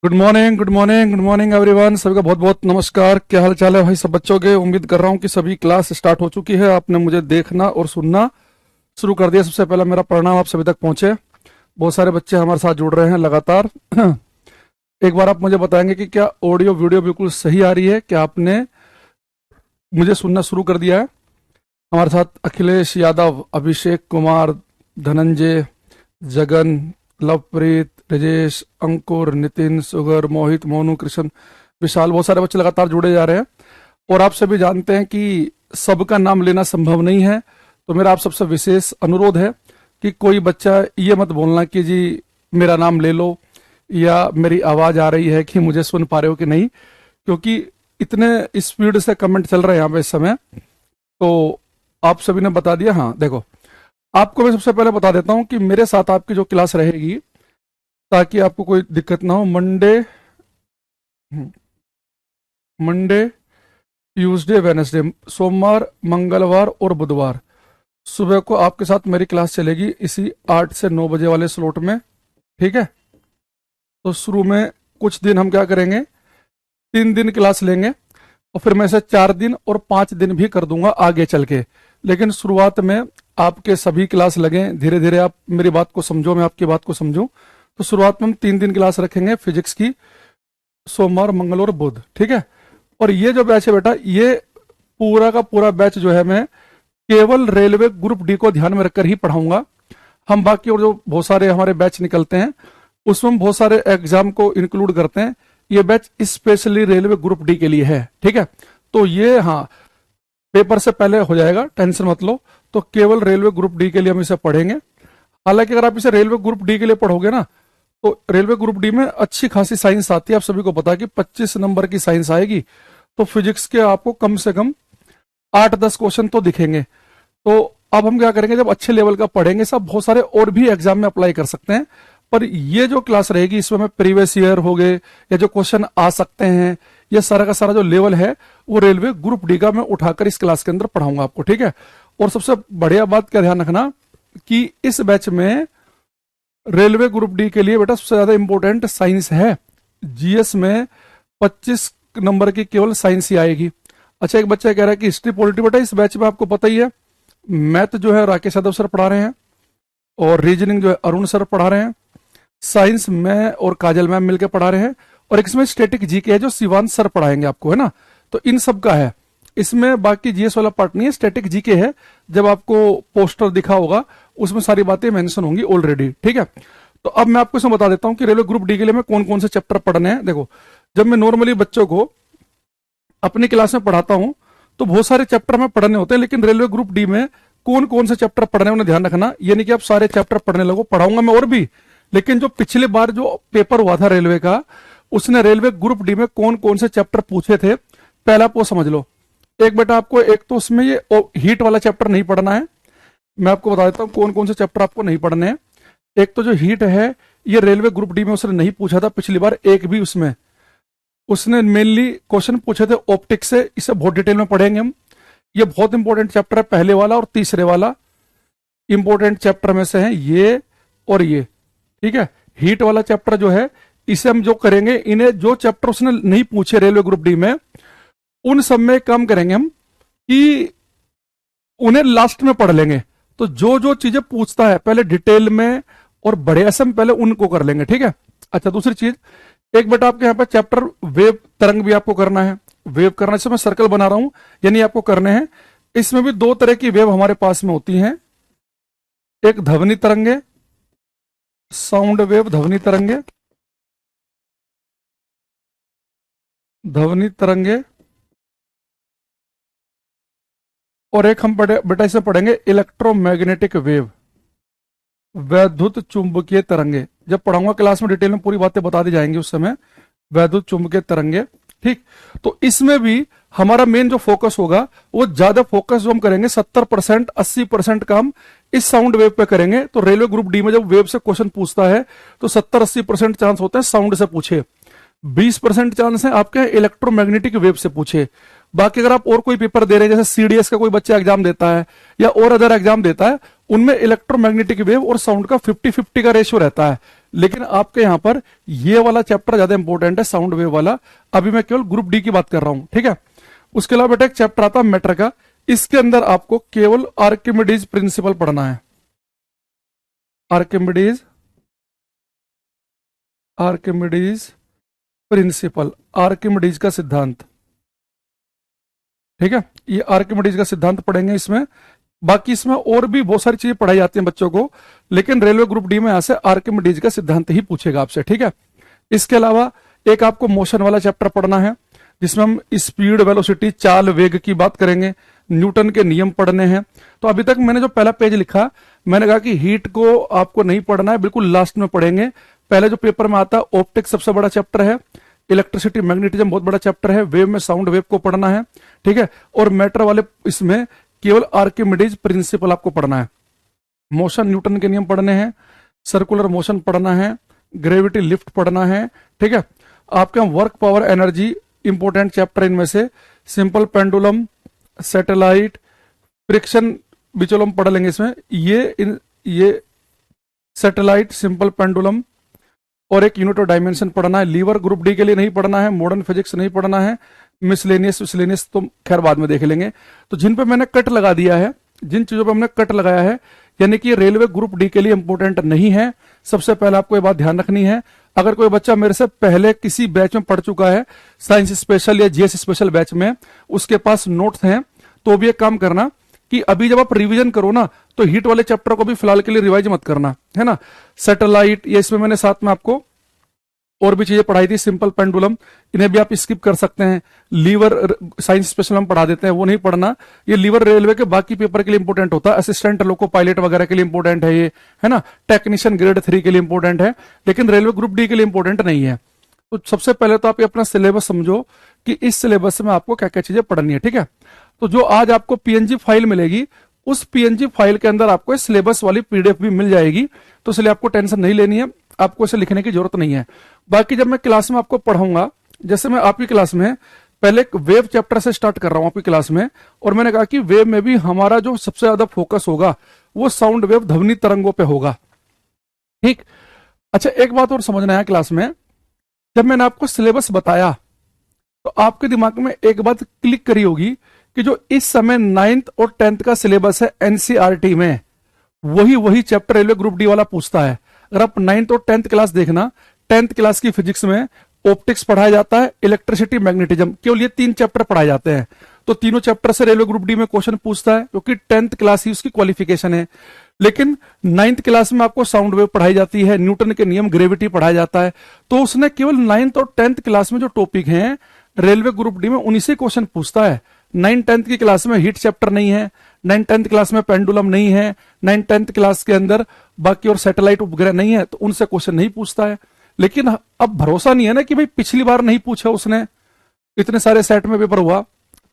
Good morning good morning good morning everyone. सभी का बहुत बहुत नमस्कार। क्या हाल चाल है भाई सब बच्चों के। उम्मीद कर रहा हूँ कि सभी क्लास स्टार्ट हो चुकी है। आपने मुझे देखना और सुनना शुरू कर दिया। सबसे पहले मेरा प्रणाम आप सभी तक पहुंचे। बहुत सारे बच्चे हमारे साथ जुड़ रहे हैं लगातार। एक बार आप मुझे बताएंगे कि क्या ऑडियो वीडियो बिल्कुल सही आ रही है? क्या आपने मुझे सुनना शुरू कर दिया है? हमारे साथ अखिलेश यादव, अभिषेक कुमार, धनंजय, जगन, लवप्रीत, राजेश, अंकुर, नितिन, सुगर, मोहित, मोनू, कृष्ण, विशाल, बहुत सारे बच्चे लगातार जुड़े जा रहे हैं। और आप सभी जानते हैं कि सबका नाम लेना संभव नहीं है, तो मेरा आप सबसे विशेष अनुरोध है कि कोई बच्चा ये मत बोलना कि जी मेरा नाम ले लो या मेरी आवाज आ रही है कि मुझे सुन पा रहे हो कि नहीं, क्योंकि इतने स्पीड से कमेंट चल रहे हैं यहाँ पे इस समय। तो आप सभी ने बता दिया। हाँ देखो, आपको मैं सबसे पहले बता देता हूं कि मेरे साथ आपकी जो क्लास रहेगी, ताकि आपको कोई दिक्कत ना हो, मंडे ट्यूसडे वेनसडे, सोमवार मंगलवार और बुधवार सुबह को आपके साथ मेरी क्लास चलेगी इसी 8 से 9 बजे वाले स्लॉट में। ठीक है, तो शुरू में कुछ दिन हम क्या करेंगे, 3 दिन क्लास लेंगे और फिर मैं इसे 4 दिन और 5 दिन भी कर दूंगा आगे चल के। लेकिन शुरुआत में आपके सभी क्लास लगें, धीरे धीरे आप मेरी बात को समझो, मैं आपकी बात को समझूं। तो शुरुआत में हम 3 दिन क्लास रखेंगे फिजिक्स की, सोमवार मंगल और बुध। ठीक है, और ये जो बैच है बेटा, ये पूरा का पूरा बैच जो है मैं केवल रेलवे ग्रुप डी को ध्यान में रखकर ही पढ़ाऊंगा। हम बाकी और जो बहुत सारे हमारे बैच निकलते हैं उसमें हम बहुत सारे एग्जाम को इंक्लूड करते हैं। ये batch specially railway group D के लिए है। ठीक है, तो ये हाँ पेपर से पहले हो जाएगा, टेंशन मत लो। तो केवल रेलवे ग्रुप डी के लिए हम इसे पढ़ेंगे। हालांकि अगर आप इसे रेलवे ग्रुप डी के लिए पढ़ोगे ना, तो रेलवे ग्रुप डी में अच्छी खासी साइंस आती है। आप सभी को पता है कि 25 नंबर की साइंस आएगी, तो फिजिक्स के आपको कम से कम 8-10 क्वेश्चन तो दिखेंगे। तो अब हम क्या करेंगे, जब अच्छे लेवल का पढ़ेंगे सब, बहुत सारे और भी एग्जाम में अप्लाई कर सकते हैं। पर ये जो क्लास रहेगी इसमें मैं प्रीवियस ईयर हो गए या जो क्वेश्चन आ सकते हैं, ये सारा का सारा जो लेवल है वो रेलवे ग्रुप डी का मैं उठाकर इस क्लास के अंदर पढ़ाऊंगा आपको। ठीक है, और सबसे बढ़िया बात क्या ध्यान रखना कि इस बैच में रेलवे ग्रुप डी के लिए बेटा सबसे ज्यादा इंपॉर्टेंट साइंस है। जीएस में 25 नंबर की केवल साइंस ही आएगी। अच्छा, एक बच्चा कह रहा है कि हिस्ट्री पॉलिटी बेटा इस बैच में आपको पता ही है, मैथ जो है राकेश यादव सर पढ़ा रहे हैं और रीजनिंग जो है अरुण सर पढ़ा रहे हैं, साइंस मैं और काजल मैम मिलकर पढ़ा रहे हैं, और एक इसमें स्टैटिक जीके है जो शिवांश सर पढ़ाएंगे आपको, है ना। तो इन सब का है, इसमें बाकी जीएस वाला पार्ट नहीं है, स्टैटिक जीके है। जब आपको पोस्टर दिखा होगा उसमें सारी बातें मेंशन होंगी ऑलरेडी। ठीक है, तो अब मैं आपको इसमें बता देता हूं कि रेलवे ग्रुप डी के लिए मैं कौन कौन से चैप्टर पढ़ने हैं। देखो, जब मैं नॉर्मली बच्चों को अपनी क्लास में पढ़ाता हूं तो बहुत सारे चैप्टर में पढ़ने होते हैं, लेकिन रेलवे ग्रुप डी में कौन कौन से चैप्टर पढ़ने हैं उन्हें ध्यान रखना। ये नहीं कि आप सारे चैप्टर पढ़ने लगो, पढ़ाऊंगा मैं और भी। लेकिन जो पिछले बार जो पेपर हुआ था रेलवे का, उसने रेलवे ग्रुप डी में कौन कौन से चैप्टर पूछे थे पहला आप वो समझ लो। एक बेटा आपको एक तो उसमें ये हीट वाला चैप्टर नहीं पढ़ना है। मैं आपको बता देता हूँ कौन कौन से चैप्टर आपको नहीं पढ़ने हैं। एक तो जो हीट है ये रेलवे ग्रुप डी में उसने नहीं पूछा था पिछली बार एक भी, उसमें उसने मेनली क्वेश्चन पूछे थे ऑप्टिक्स से। इसे बहुत डिटेल में पढ़ेंगे हम। ये बहुत इंपॉर्टेंट चैप्टर है, पहले वाला और तीसरे वाला इंपॉर्टेंट चैप्टर में से है ये और ये। ठीक है, हीट वाला चैप्टर जो है इसे हम जो करेंगे, इन्हें जो चैप्टर उसने नहीं पूछे रेलवे ग्रुप डी में, उन सब में काम करेंगे हम कि उन्हें लास्ट में पढ़ लेंगे। तो जो जो चीजें पूछता है पहले डिटेल में और बढ़िया से हम पहले उनको कर लेंगे। ठीक है, अच्छा दूसरी चीज, एक बेटा आपके यहाँ पे चैप्टर वेव तरंग भी आपको करना है। वेव करना, से मैं सर्कल बना रहा हूं, यानी आपको करने हैं। इसमें भी 2 तरह की वेव हमारे पास में होती हैं, एक ध्वनि तरंगे, साउंड वेव, ध्वनि तरंगे, ध्वनि तरंगे, और एक हम बेटा इसे पढ़ेंगे इलेक्ट्रोमैग्नेटिक वेव, वैद्युत चुंबकीय तरंगे। जब पढ़ाऊंगा क्लास में डिटेल में पूरी बातें बता दी जाएंगी उस समय, वैद्युत चुंबकीय तरंगे। ठीक, तो इसमें भी हमारा मेन जो फोकस होगा वो ज्यादा फोकस जो हम करेंगे 70% 80% काम इस साउंड वेव पे करेंगे। तो रेलवे ग्रुप डी में जब वेव से क्वेश्चन पूछता है तो 70-80% चांस होते हैं साउंड से पूछे, 20% चांस है आपके इलेक्ट्रोमैग्नेटिक वेव से पूछे। बाकी अगर आप और कोई पेपर दे रहे हैं, जैसे सीडीएस का कोई बच्चा एग्जाम देता है या और अदर एग्जाम देता है, उनमें इलेक्ट्रोमैग्नेटिक वेव और साउंड का 50-50 का रेशियो रहता है। लेकिन आपके यहां पर ये वाला चैप्टर ज्यादा इंपॉर्टेंट है, साउंड वेव वाला। अभी मैं केवल ग्रुप डी की बात कर रहा हूं, ठीक है। उसके अलावा बेटा एक चैप्टर आता है मैटर का, इसके अंदर आपको केवल आर्किमिडीज प्रिंसिपल पढ़ना है। आर्किमिडीज प्रिंसिपल, आर्किमिडीज का सिद्धांत, ठीक है। ये आर्किमिडीज का सिद्धांत पढ़ेंगे इसमें। बाकी इसमें और भी बहुत सारी चीजें पढ़ाई जाती हैं बच्चों को, लेकिन रेलवे ग्रुप डी में यहां से आर्किमिडीज का सिद्धांत ही पूछेगा आपसे, ठीक है। इसके अलावा एक आपको मोशन वाला चैप्टर पढ़ना है, जिसमें हम स्पीड, वेलोसिटी, चाल, वेग की बात करेंगे, न्यूटन के नियम पढ़ने हैं। तो अभी तक मैंने जो पहला पेज लिखा, मैंने कहा कि हीट को आपको नहीं पढ़ना है, बिल्कुल लास्ट में पढ़ेंगे। पहले जो पेपर में आता है ऑप्टिक्स सबसे बड़ा चैप्टर है, इलेक्ट्रिसिटी, मैग्नेटिज्म बहुत बड़ा चैप्टर है, वेव में साउंड वेव को पढ़ना है, ठीक है। और मैटर वाले इसमें केवल आर्किमिडीज प्रिंसिपल आपको पढ़ना है। मोशन, न्यूटन के नियम पढ़ने हैं, सर्कुलर मोशन पढ़ना है, ग्रेविटी लिफ्ट पढ़ना है, ठीक है। आपके work, power, energy important chapter इनमें से, सिंपल पेंडुलम, सैटेलाइट, फ्रिक्शन विचुलम पढ़ लेंगे इसमें। ये सैटेलाइट, सिंपल पेंडुलम और एक यूनिट ऑफ डायमेंशन पढ़ना है। लीवर ग्रुप डी के लिए नहीं पढ़ना है, मॉडर्न फिजिक्स नहीं पढ़ना है, मिसलेनियस तो खैर बाद में देख लेंगे। तो जिन पे मैंने कट लगा दिया है, जिन चीजों पे हमने कट लगाया है, यानी कि रेलवे ग्रुप डी के लिए इंपॉर्टेंट नहीं है, सबसे पहले आपको ये बात ध्यान रखनी है। अगर कोई बच्चा मेरे से पहले किसी बैच में पढ़ चुका है, साइंस स्पेशल या जीएस स्पेशल बैच में, उसके पास नोट्स हैं, तो भी एक काम करना कि अभी जब आप रिवीजन करो ना, तो हीट वाले चैप्टर को भी फिलहाल के लिए रिवाइज मत करना, है ना। सैटेलाइट, ये इसमें मैंने साथ में आपको और भी चीजें पढ़ाई थी, सिंपल पेंडुलम, इन्हें भी आप स्किप कर सकते हैं। लीवर साइंस स्पेशल हम पढ़ा देते हैं, वो नहीं पढ़ना। ये लीवर रेलवे के बाकी पेपर के लिए इंपॉर्टेंट होता है, असिस्टेंट लोको पायलट वगैरह के लिए इंपॉर्टेंट है ये, है ना। टेक्नीशियन ग्रेड 3 के लिए इंपॉर्टेंट है, लेकिन रेलवे ग्रुप डी के लिए इंपॉर्टेंट नहीं है। तो सबसे पहले तो आप अपना सिलेबस समझो कि इस सिलेबस में आपको क्या क्या चीजें पढ़नी है, ठीक है। तो जो आज आपको पीएनजी फाइल मिलेगी, उस पीएनजी फाइल के अंदर आपको सिलेबस वाली पीडीएफ भी मिल जाएगी, तो इसलिए आपको टेंशन नहीं लेनी है, आपको इसे लिखने की जरूरत नहीं है। बाकी जब मैं क्लास में आपको पढ़ाऊंगा, जैसे मैं आपकी क्लास में पहले एक वेव चैप्टर से स्टार्ट कर रहा हूं आपकी क्लास में, और मैंने कहा कि वेव में भी हमारा जो सबसे ज्यादा फोकस होगा वो साउंड वेव, ध्वनि तरंगों पे होगा, ठीक। अच्छा, एक बात और समझना है क्लास में, जब मैंने आपको सिलेबस बताया तो आपके दिमाग में एक बात क्लिक करी होगी कि जो इस समय 9th और 10th का सिलेबस है एनसीईआरटी में, वही चैप्टर रेलवे ग्रुप डी वाला पूछता है। अगर आप 9th और 10th क्लास देखना, 10th क्लास की फिजिक्स में ऑप्टिक्स पढ़ाया जाता है, इलेक्ट्रिसिटी, मैग्नेटिज्म, केवल ये 3 चैप्टर पढ़ाए जाते हैं। तो तीनों चैप्टर से रेलवे ग्रुप डी में क्वेश्चन पूछता है, क्योंकि 10th क्लास ही उसकी क्वालिफिकेशन है। लेकिन 9th क्लास में आपको साउंड वेव पढ़ाई जाती है, न्यूटन के नियम, ग्रेविटी पढ़ाया जाता है। तो उसने केवल 9th और 10th क्लास में जो टॉपिक हैं रेलवे ग्रुप डी में, उन्हीं से क्वेश्चन पूछता है। 9th-10th की क्लास में हीट चैप्टर नहीं है, 9th-10th क्लास में पेंडुलम नहीं है, 9th-10th क्लास के अंदर बाकी और सैटेलाइट उपग्रह नहीं है, तो उनसे क्वेश्चन नहीं पूछता है। लेकिन अब भरोसा नहीं है ना कि भाई पिछली बार नहीं पूछा उसने, इतने सारे सेट में पेपर हुआ,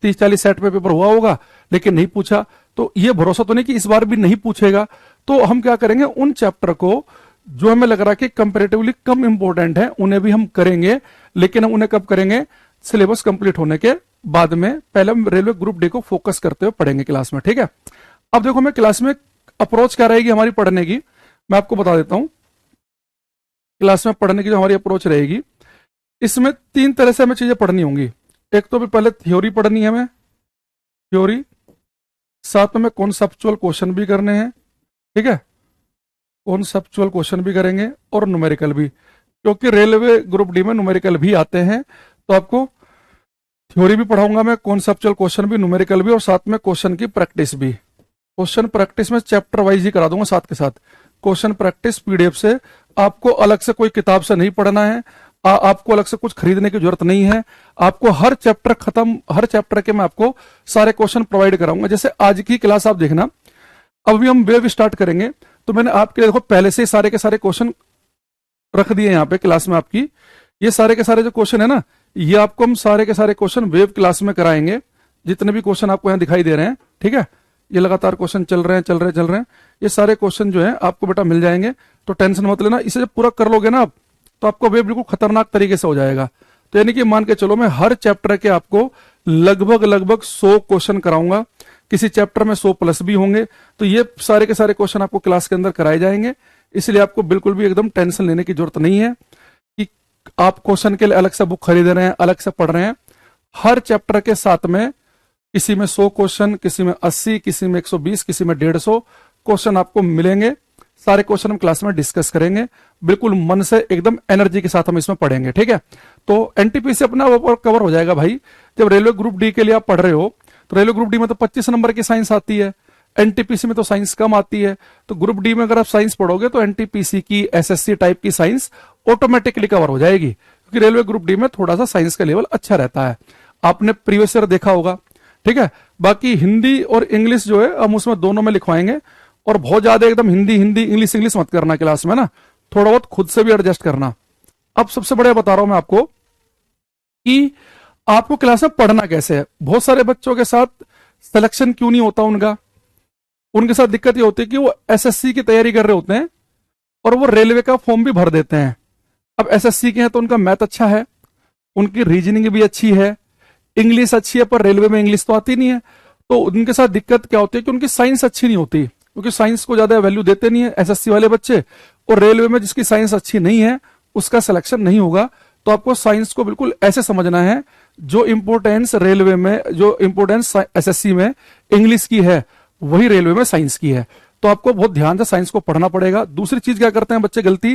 30-40 सेट में पेपर हुआ होगा, लेकिन नहीं पूछा, तो ये भरोसा तो नहीं कि इस बार भी नहीं पूछेगा। तो हम क्या करेंगे, उन चैप्टर को जो हमें लग रहा है कि कंपेरेटिवली कम इंपॉर्टेंट है, उन्हें भी हम करेंगे, लेकिन हम उन्हें कब करेंगे, सिलेबस कंप्लीट होने के बाद में। पहले हम रेलवे ग्रुप डी को फोकस करते हुए पढ़ेंगे क्लास में, ठीक है। अब देखो मैं क्लास में अप्रोच क्या रहेगी हमारी पढ़ने की, मैं आपको बता देता हूं। क्लास में पढ़ने की जो हमारी अप्रोच रहेगी, इसमें 3 तरह से हमें चीजें पढ़नी होंगी। एक तो भी पहले थ्योरी पढ़नी है हमें, थ्योरी, साथ में कॉन्सेप्चुअल क्वेश्चन भी करने हैं, ठीक है, कॉन्सेप्चुअल क्वेश्चन भी करेंगे और न्यूमेरिकल भी, क्योंकि रेलवे ग्रुप डी में न्यूमेरिकल भी आते हैं। तो आपको थ्योरी भी पढ़ाऊंगा मैं, कॉन्सेप्चुअल क्वेश्चन भी, न्यूमेरिकल भी, और साथ में क्वेश्चन की प्रैक्टिस भी। क्वेश्चन प्रैक्टिस में चैप्टर वाइज ही करा दूंगा साथ के साथ। क्वेश्चन प्रैक्टिस पीडीएफ से, आपको अलग से कोई किताब से नहीं पढ़ना है, आपको अलग से कुछ खरीदने की जरूरत नहीं है। आपको हर चैप्टर खत्म, हर चैप्टर के मैं आपको सारे क्वेश्चन प्रोवाइड कराऊंगा। जैसे आज की क्लास आप देखना, अभी हम वेव स्टार्ट करेंगे, तो मैंने आपके लिए देखो पहले से सारे के सारे क्वेश्चन रख दिए यहाँ पे क्लास में आपकी। ये सारे के सारे जो क्वेश्चन है ना, ये आपको हम सारे के सारे क्वेश्चन वेव क्लास में कराएंगे, जितने भी क्वेश्चन आपको यहाँ दिखाई दे रहे हैं, ठीक है। ये लगातार क्वेश्चन चल रहे हैं, ये सारे क्वेश्चन जो है आपको बेटा मिल जाएंगे, तो टेंशन मत लेना। इसे जब पूरा कर लोगे ना आप, तो आपको वेव बिल्कुल खतरनाक तरीके से हो जाएगा। तो यानी कि मान के चलो मैं हर चैप्टर के आपको लगभग 100 क्वेश्चन कराऊंगा, किसी चैप्टर में 100 प्लस भी होंगे। तो ये सारे के सारे क्वेश्चन आपको क्लास के अंदर कराए जाएंगे। इसलिए आपको बिल्कुल भी एकदम टेंशन लेने की जरूरत नहीं है कि आप क्वेश्चन के लिए अलग से बुक खरीद रहे हैं, अलग से पढ़ रहे हैं। हर चैप्टर के साथ में किसी में 100 क्वेश्चन, किसी में 80, किसी में 120, किसी में 150 क्वेश्चन आपको मिलेंगे। सारे क्वेश्चन हम क्लास में डिस्कस करेंगे, बिल्कुल मन से एकदम एनर्जी के साथ हम इसमें पढ़ेंगे, ठीक है। तो एनटीपीसी अपना कवर हो जाएगा भाई। जब रेलवे ग्रुप डी के लिए आप पढ़ रहे हो तो रेलवे ग्रुप डी में तो 25 नंबर की साइंस आती है, एनटीपीसी में तो साइंस कम आती है। तो ग्रुप डी में अगर आप साइंस पढ़ोगे तो एनटीपीसी की, एसएससी टाइप की साइंस ऑटोमेटिकली कवर हो जाएगी, क्योंकि रेलवे ग्रुप डी में थोड़ा सा साइंस का लेवल अच्छा रहता है। आपने प्रीवियस ईयर देखा होगा, ठीक है। बाकी हिंदी और इंग्लिश जो है हम उसमें दोनों में लिखवाएंगे, और बहुत ज्यादा एकदम हिंदी हिंदी इंग्लिश इंग्लिश मत करना क्लास में ना, थोड़ा बहुत खुद से भी एडजस्ट करना। अब सबसे बड़ा बता रहा हूं मैं आपको कि आपको क्लास में पढ़ना कैसे है। बहुत सारे बच्चों के साथ सिलेक्शन क्यों नहीं होता उनके साथ दिक्कत ये होती है कि वो एसएससी की तैयारी कर रहे होते हैं और वो रेलवे का फॉर्म भी भर देते हैं। अब एसएससी के हैं तो उनका मैथ अच्छा है, उनकी रीजनिंग भी अच्छी है, इंग्लिश अच्छी है, पर रेलवे में इंग्लिश तो आती नहीं है। तो उनके साथ दिक्कत क्या होती है कि उनकी साइंस अच्छी नहीं होती, क्योंकि साइंस को ज्यादा वैल्यू देते नहीं है एसएससी वाले बच्चे, और रेलवे में जिसकी साइंस अच्छी नहीं है उसका सिलेक्शन नहीं होगा। तो आपको साइंस को बिल्कुल ऐसे समझना है, जो इंपोर्टेंस रेलवे में, जो इंपोर्टेंस एसएससी में इंग्लिश की है वही रेलवे में साइंस की है। तो आपको बहुत ध्यान से साइंस को पढ़ना पड़ेगा। दूसरी चीज क्या करते हैं बच्चे गलती,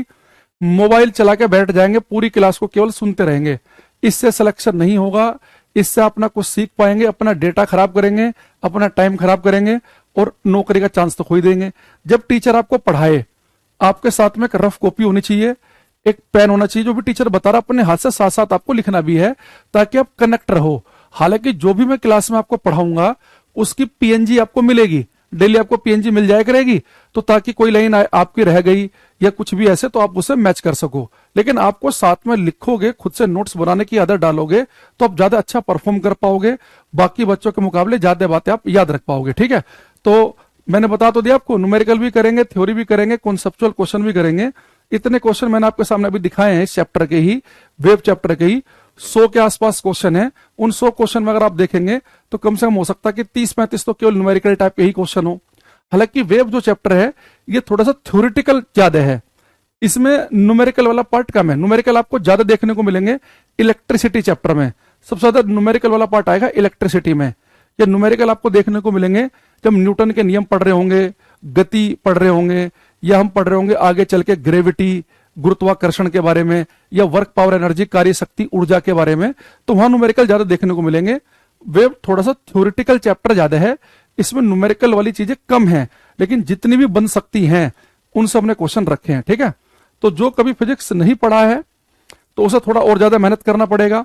मोबाइल चला के बैठ जाएंगे, पूरी क्लास को केवल सुनते रहेंगे। इससे सिलेक्शन नहीं होगा, इससे अपना कुछ सीख पाएंगे, अपना डेटा खराब करेंगे, अपना टाइम खराब करेंगे और नौकरी का चांस तो खो ही देंगे। जब टीचर आपको पढ़ाए, आपके साथ में एक रफ कॉपी होनी चाहिए, एक पेन होना चाहिए, जो भी टीचर बता रहा अपने हाथ से साथ साथ आपको लिखना भी है, ताकि आप कनेक्ट रहो। हालांकि जो भी मैं क्लास में आपको पढ़ाऊंगा उसकी पीएनजी आपको मिलेगी, डेली आपको पीएनजी मिल जाया करेगी, तो ताकि कोई लाइन आपकी रह गई या कुछ भी ऐसे तो आप उसे मैच कर सको। लेकिन आपको साथ में लिखोगे, खुद से नोट्स बनाने की आदत डालोगे, तो आप ज्यादा अच्छा परफॉर्म कर पाओगे, बाकी बच्चों के मुकाबले ज्यादा बातें आप याद रख पाओगे, ठीक है। तो मैंने बता तो दिया आपको, न्यूमेरिकल भी करेंगे, थ्योरी भी करेंगे, कॉन्सेप्चुअल क्वेश्चन भी करेंगे। इतने क्वेश्चन मैंने आपके सामने अभी दिखाए हैं इस चैप्टर के ही, वेब चैप्टर के ही 100 के आसपास क्वेश्चन है। उन 100 क्वेश्चन में अगर आप देखेंगे तो कम से कम हो सकता है कि 30-35 तो केवल न्यूमेरिकल टाइप के ही क्वेश्चन हो। हालांकि वेब जो चैप्टर है ये थोड़ा सा थ्योरेटिकल ज्यादा है, इसमें न्यूमेरिकल वाला पार्ट कम है। न्यूमेरिकल आपको ज्यादा देखने को मिलेंगे इलेक्ट्रिसिटी चैप्टर में, सबसे ज्यादा न्यूमेरिकल वाला पार्ट आएगा इलेक्ट्रिसिटी में। या न्यूमेरिकल आपको देखने को मिलेंगे जब न्यूटन के नियम पढ़ रहे होंगे, गति पढ़ रहे होंगे, या हम पढ़ रहे होंगे आगे चल के ग्रेविटी, गुरुत्वाकर्षण के बारे में, या वर्क पावर एनर्जी, कार्य शक्ति, ऊर्जा के बारे में, तो वहां न्यूमेरिकल ज्यादा देखने को मिलेंगे। वेब थोड़ा सा थ्योरेटिकल चैप्टर ज्यादा है, इसमें न्यूमेरिकल वाली चीजें कम है, लेकिन जितनी भी बन सकती हैं उनसे हमने क्वेश्चन रखे हैं, ठीक है। तो जो कभी फिजिक्स नहीं पढ़ा है तो उसे थोड़ा और ज्यादा मेहनत करना पड़ेगा।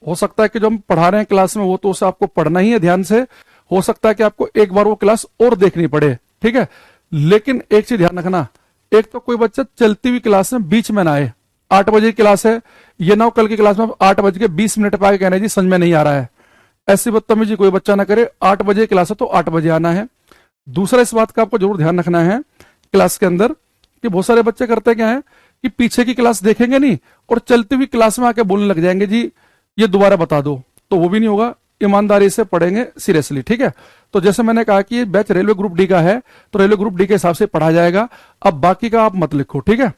हो सकता है कि जो हम पढ़ा रहे हैं क्लास में वो तो उसे आपको पढ़ना ही है ध्यान से, हो सकता है कि आपको एक बार वो क्लास और देखनी पड़े, ठीक है। लेकिन एक चीज ध्यान रखना, एक तो कोई बच्चा चलती हुई क्लास में बीच में ना आए। 8 बजे की क्लास है, ये ना कल की क्लास में 8:20 पे आके कहना जी समझ में नहीं आ रहा है, ऐसी बदतमीजी कोई बच्चा ना करे। 8 बजे क्लास है तो 8 बजे आना है। दूसरा इस बात का आपको जरूर ध्यान रखना है क्लास के अंदर कि बहुत सारे बच्चे करते क्या है कि पीछे की क्लास देखेंगे नहीं और चलती हुई क्लास में आके बोलने लग जाएंगे जी ये दोबारा बता दो, तो वो भी नहीं होगा। ईमानदारी से पढ़ेंगे सीरियसली, ठीक है। तो जैसे मैंने कहा कि बैच रेलवे ग्रुप डी का है तो रेलवे ग्रुप डी के हिसाब से पढ़ा जाएगा। अब बाकी का आप मत लिखो, ठीक है।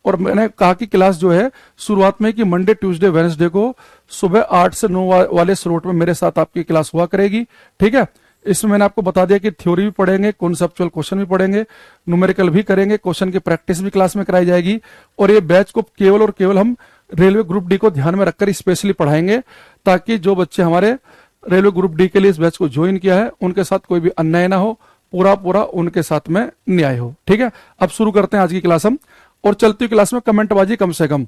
और मैंने कहा कि क्लास जो है शुरुआत में कि मंडे ट्यूसडे वेडनेसडे को सुबह 8 से 9 वाले स्लॉट में मेरे साथ आपकी क्लास हुआ करेगी, ठीक है। इसमें मैंने आपको बता दिया कि थ्योरी भी पढ़ेंगे, कॉन्सेप्चुअल क्वेश्चन भी पढ़ेंगे, न्यूमेरिकल भी करेंगे, क्वेश्चन की प्रैक्टिस भी क्लास में कराई जाएगी। और ये बैच को केवल और केवल हम रेलवे ग्रुप डी को ध्यान में रखकर स्पेशली पढ़ाएंगे, ताकि जो बच्चे हमारे रेलवे ग्रुप डी के लिए इस बैच को ज्वाइन किया है उनके साथ कोई भी अन्याय ना हो, पूरा उनके साथ में न्याय हो, ठीक है। अब शुरू करते हैं आज की क्लास हम, और चलती हुई क्लास में कमेंटबाजी कम से कम।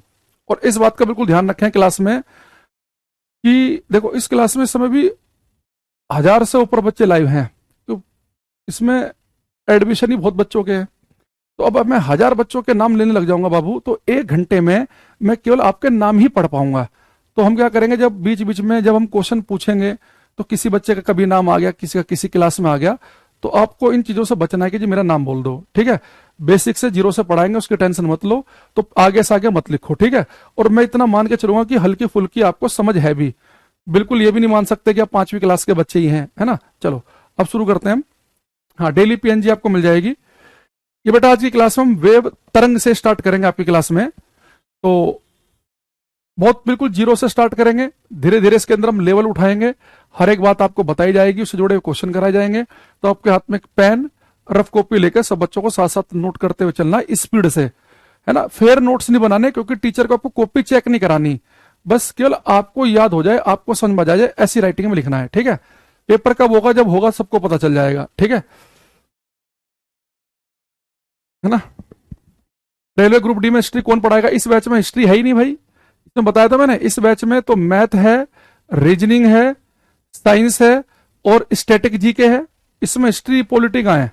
और इस बात का बिल्कुल ध्यान रखें क्लास में कि देखो इस क्लास में इस समय भी 1000 से ऊपर बच्चे लाइव हैं, तो इसमें एडमिशन ही बहुत बच्चों के हैं। तो अब मैं 1000 बच्चों के नाम लेने लग जाऊंगा बाबू, तो 1 घंटे में मैं केवल आपके नाम ही पढ़ पाऊंगा। तो हम क्या करेंगे, जब बीच बीच में जब हम क्वेश्चन पूछेंगे तो किसी बच्चे का कभी नाम आ गया, किसी का किसी क्लास में आ गया, तो आपको इन चीजों से बचना है कि जी मेरा नाम बोल दो, ठीक है। बेसिक से 0 से पढ़ाएंगे, उसकी टेंशन मत लो, तो आगे से आगे मत लिखो, ठीक है। और मैं इतना मान के चलूंगा कि हल्की फुल्की आपको समझ है भी, बिल्कुल ये भी नहीं मान सकते कि आप 5वीं क्लास के बच्चे ही हैं, है ना। चलो अब शुरू करते हैं हम। हाँ, डेली पीएनजी आपको मिल जाएगी। ये बेटा आज की क्लास में हम वेव तरंग से स्टार्ट करेंगे आपकी क्लास में। तो बहुत बिल्कुल जीरो से स्टार्ट करेंगे, धीरे धीरे इसके अंदर हम लेवल उठाएंगे, हर एक बात आपको बताई जाएगी, उससे जुड़े क्वेश्चन कराए जाएंगे। तो आपके हाथ में पेन रफ कॉपी लेकर सब बच्चों को साथ साथ नोट करते हुए चलना स्पीड से, है ना। फेयर नोट्स नहीं बनाने, क्योंकि टीचर को आपको कॉपी चेक नहीं करानी, बस केवल आपको याद हो जाए, आपको समझ में आ जाए, ऐसी राइटिंग में लिखना है, ठीक है। पेपर कब होगा, जब होगा सबको पता चल जाएगा, ठीक है ना। रेलवे ग्रुप डी में हिस्ट्री कौन पढ़ाएगा? इस बैच में हिस्ट्री है ही नहीं भाई, इसमें बताया था मैंने। इस बैच में तो मैथ है, रीजनिंग है, साइंस है और स्टैटिक जीके है। इसमें हिस्ट्री पॉलिटी कहां है,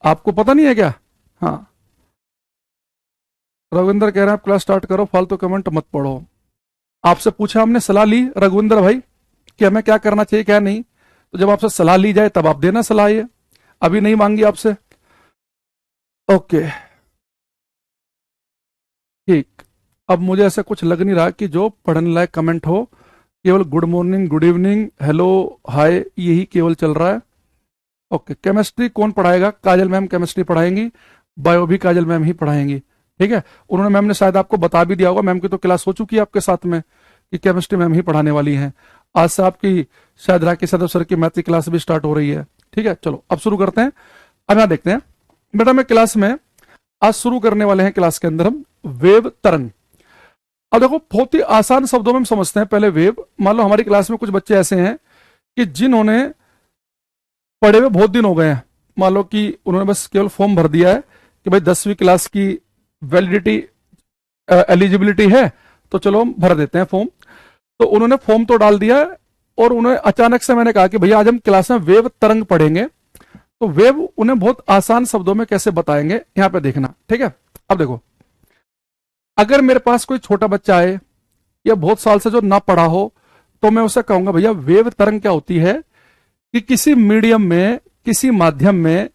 आपको पता नहीं है क्या? हाँ, रघुविंदर कह रहे हैं आप क्लास स्टार्ट करो, फालतू कमेंट मत पढ़ो। आपसे पूछा हमने, सलाह ली रघुविंदर भाई कि हमें क्या करना चाहिए क्या नहीं, तो जब आपसे सलाह ली जाए तब आप देना सलाह, ये अभी नहीं मांगी आपसे। ओके ठीक, अब मुझे ऐसा कुछ लग नहीं रहा कि जो पढ़ने लायक कमेंट हो। केवल good morning, good evening, hello, hi, यही केवल चल रहा है। ओके, केमिस्ट्री कौन पढ़ाएगा? काजल मैम केमिस्ट्री पढ़ाएंगी, बायो भी काजल मैम ही पढ़ाएंगी, ठीक है। उन्होंने, मैम ने शायद आपको बता भी दिया होगा, मैम की तो क्लास हो चुकी है आपके साथ में, कि केमिस्ट्री मैम ही पढ़ाने वाली हैं। आज से आपकी शायद राकेश यादव सर की मैथ की क्लास भी स्टार्ट हो रही है, ठीक है। चलो अब शुरू करते हैं। अब यहाँ देखते हैं बेटा, मैं क्लास में आज शुरू करने वाले हैं क्लास के अंदर हम वेव तरंग। अब देखो, बहुत ही आसान शब्दों में हम समझते हैं पहले वेव। मान लो हमारी क्लास में कुछ बच्चे ऐसे हैं कि जिन्होंने पढ़े हुए बहुत दिन हो गए हैं, मान लो कि उन्होंने बस केवल फॉर्म भर दिया है कि भाई 10वीं क्लास की वैलिडिटी एलिजिबिलिटी है, तो चलो हम भर देते हैं फॉर्म। तो उन्होंने फॉर्म तो डाल दिया है, और उन्हें अचानक से मैंने कहा कि भैया आज हम क्लास में वेव तरंग पढ़ेंगे। तो वेव उन्हें बहुत आसान शब्दों में कैसे बताएंगे, यहां पे देखना, ठीक है। अब देखो, अगर मेरे पास कोई छोटा बच्चा आए या बहुत साल से जो ना पढ़ा हो, तो मैं उसे कहूंगा भैया वेव तरंग क्या होती है, कि किसी मीडियम में, किसी माध्यम में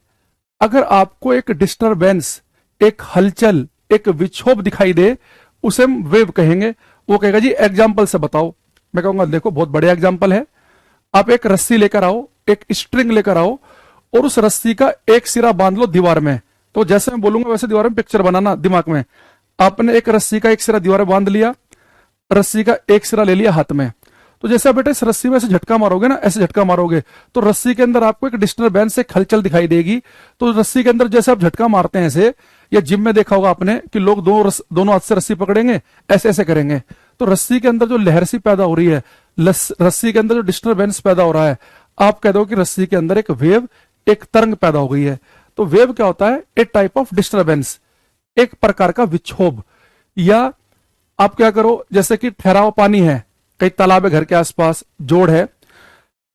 अगर आपको एक डिस्टरबेंस, एक हलचल, एक विक्षोभ दिखाई दे, उसे हम वेव कहेंगे। वो कहेगा जी एग्जाम्पल से बताओ। मैं कहूंगा देखो बहुत बढ़िया एग्जाम्पल है, आप एक रस्सी लेकर आओ, एक स्ट्रिंग लेकर आओ, और उस रस्सी का एक सिरा बांध लो दीवार में। तो जैसे मैं बोलूंगा वैसे दीवार में पिक्चर बनाना दिमाग में। आपने एक रस्सी का एक सिरा दीवार में बांध लिया, रस्सी का एक सिरा ले लिया हाथ में। तो जैसे आप बेटे इस रस्सी में ऐसे झटका मारोगे ना, ऐसे झटका मारोगे, तो रस्सी के अंदर आपको एक डिस्टरबेंस, एक हलचल दिखाई देगी। तो रस्सी के अंदर जैसे आप झटका मारते हैं ऐसे, या जिम में देखा होगा आपने कि लोग दोनों हाथ से रस्सी पकड़ेंगे, ऐसे ऐसे करेंगे, तो रस्सी के अंदर जो लहर सी पैदा हो रही है, रस्सी के अंदर जो डिस्टरबेंस पैदा हो रहा है, आप कह दो कि रस्सी के अंदर एक वेव, एक तरंग पैदा हो गई है। तो वेव क्या होता है? ए टाइप ऑफ डिस्टरबेंस, एक प्रकार का विक्षोभ। या आप क्या करो, जैसे कि ठहरा हुआ पानी है, कई तालाब है घर के आसपास, जोड़ है,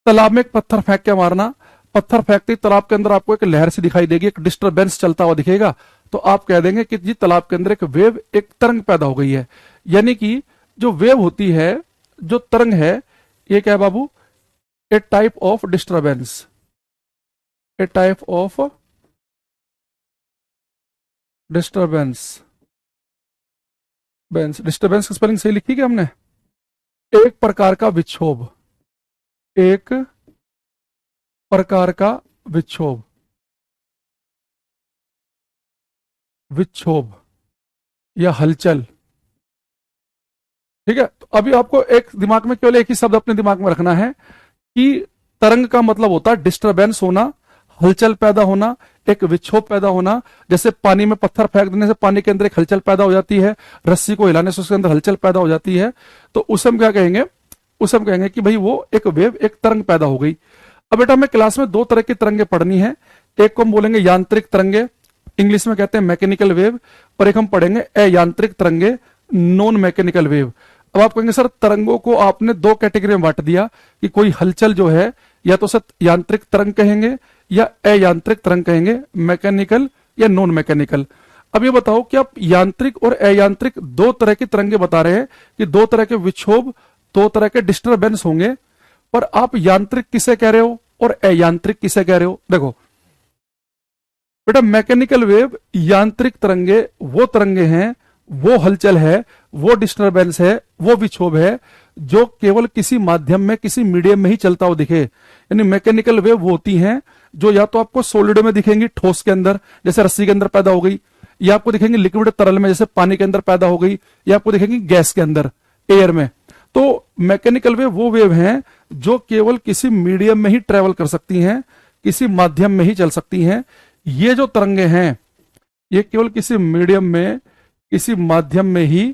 तालाब में एक पत्थर फेंक के मारना, पत्थर फेंकते ही तालाब के अंदर आपको एक लहर सी दिखाई देगी, एक डिस्टरबेंस चलता हुआ दिखेगा, तो आप कह देंगे कि जी तालाब के अंदर एक वेव, एक तरंग पैदा हो गई है। यानी कि जो वेव होती है, जो तरंग है, ये क्या है बाबू? A type of disturbance, a type of disturbance. Disturbance की स्पेलिंग सही लिखी क्या हमने? एक प्रकार का विक्षोभ, एक प्रकार का विक्षोभ, विक्षोभ या हलचल, ठीक है। तो अभी आपको एक दिमाग में केवल एक ही शब्द अपने दिमाग में रखना है कि तरंग का मतलब होता है डिस्टरबेंस होना, हलचल पैदा होना, एक विक्षोभ पैदा होना। जैसे पानी में पत्थर फेंक देने से पानी के अंदर एक हलचल पैदा हो जाती है, रस्सी को हिलाने से उसके अंदर हलचल पैदा हो जाती है, तो उसे हम क्या कहेंगे? उसे हम कहेंगे कि भाई वो एक वेव, एक तरंग पैदा हो गई। अब बेटा हमें क्लास में दो तरह की तरंगे पढ़नी है, एक को हम बोलेंगे यांत्रिक तरंगे, इंग्लिश में कहते हैं मैकेनिकल वेव, और एक हम पढ़ेंगे अयांत्रिक तरंगे, नॉन मैकेनिकल वेव। अब आप कहेंगे सर तरंगों को आपने दो कैटेगरी में बांट दिया, कि कोई हलचल जो है या तो सर यांत्रिक तरंग कहेंगे या अयांत्रिक तरंग कहेंगे, मैकेनिकल या नॉन मैकेनिकल। अब ये बताओ कि आप यांत्रिक और अयांत्रिक दो तरह की तरंगे बता रहे हैं, कि दो तरह के विक्षोभ, दो तरह के डिस्टरबेंस होंगे, पर आप यांत्रिक किसे कह रहे हो और अयांत्रिक किसे कह रहे हो? देखो बेटा, मैकेनिकल वेव, यांत्रिक तरंगे वो तरंगे हैं, वो हलचल है, वो डिस्टरबेंस है, वो विक्षोभ है, जो केवल किसी माध्यम में, किसी मीडियम में ही चलता हुआ दिखे। यानी मैकेनिकल वेव वो होती हैं जो या तो आपको सॉलिड में दिखेंगी, ठोस के अंदर, जैसे रस्सी के अंदर पैदा हो गई, या आपको दिखेंगी लिक्विड तरल में, जैसे पानी के अंदर पैदा हो गई, या आपको दिखेंगी गैस के अंदर, एयर में। तो मैकेनिकल वेव वो वेव हैं जो केवल किसी मीडियम में ही ट्रेवल कर सकती हैं, किसी माध्यम में ही चल सकती हैं। ये जो तरंगे हैं ये केवल किसी मीडियम में, किसी माध्यम में ही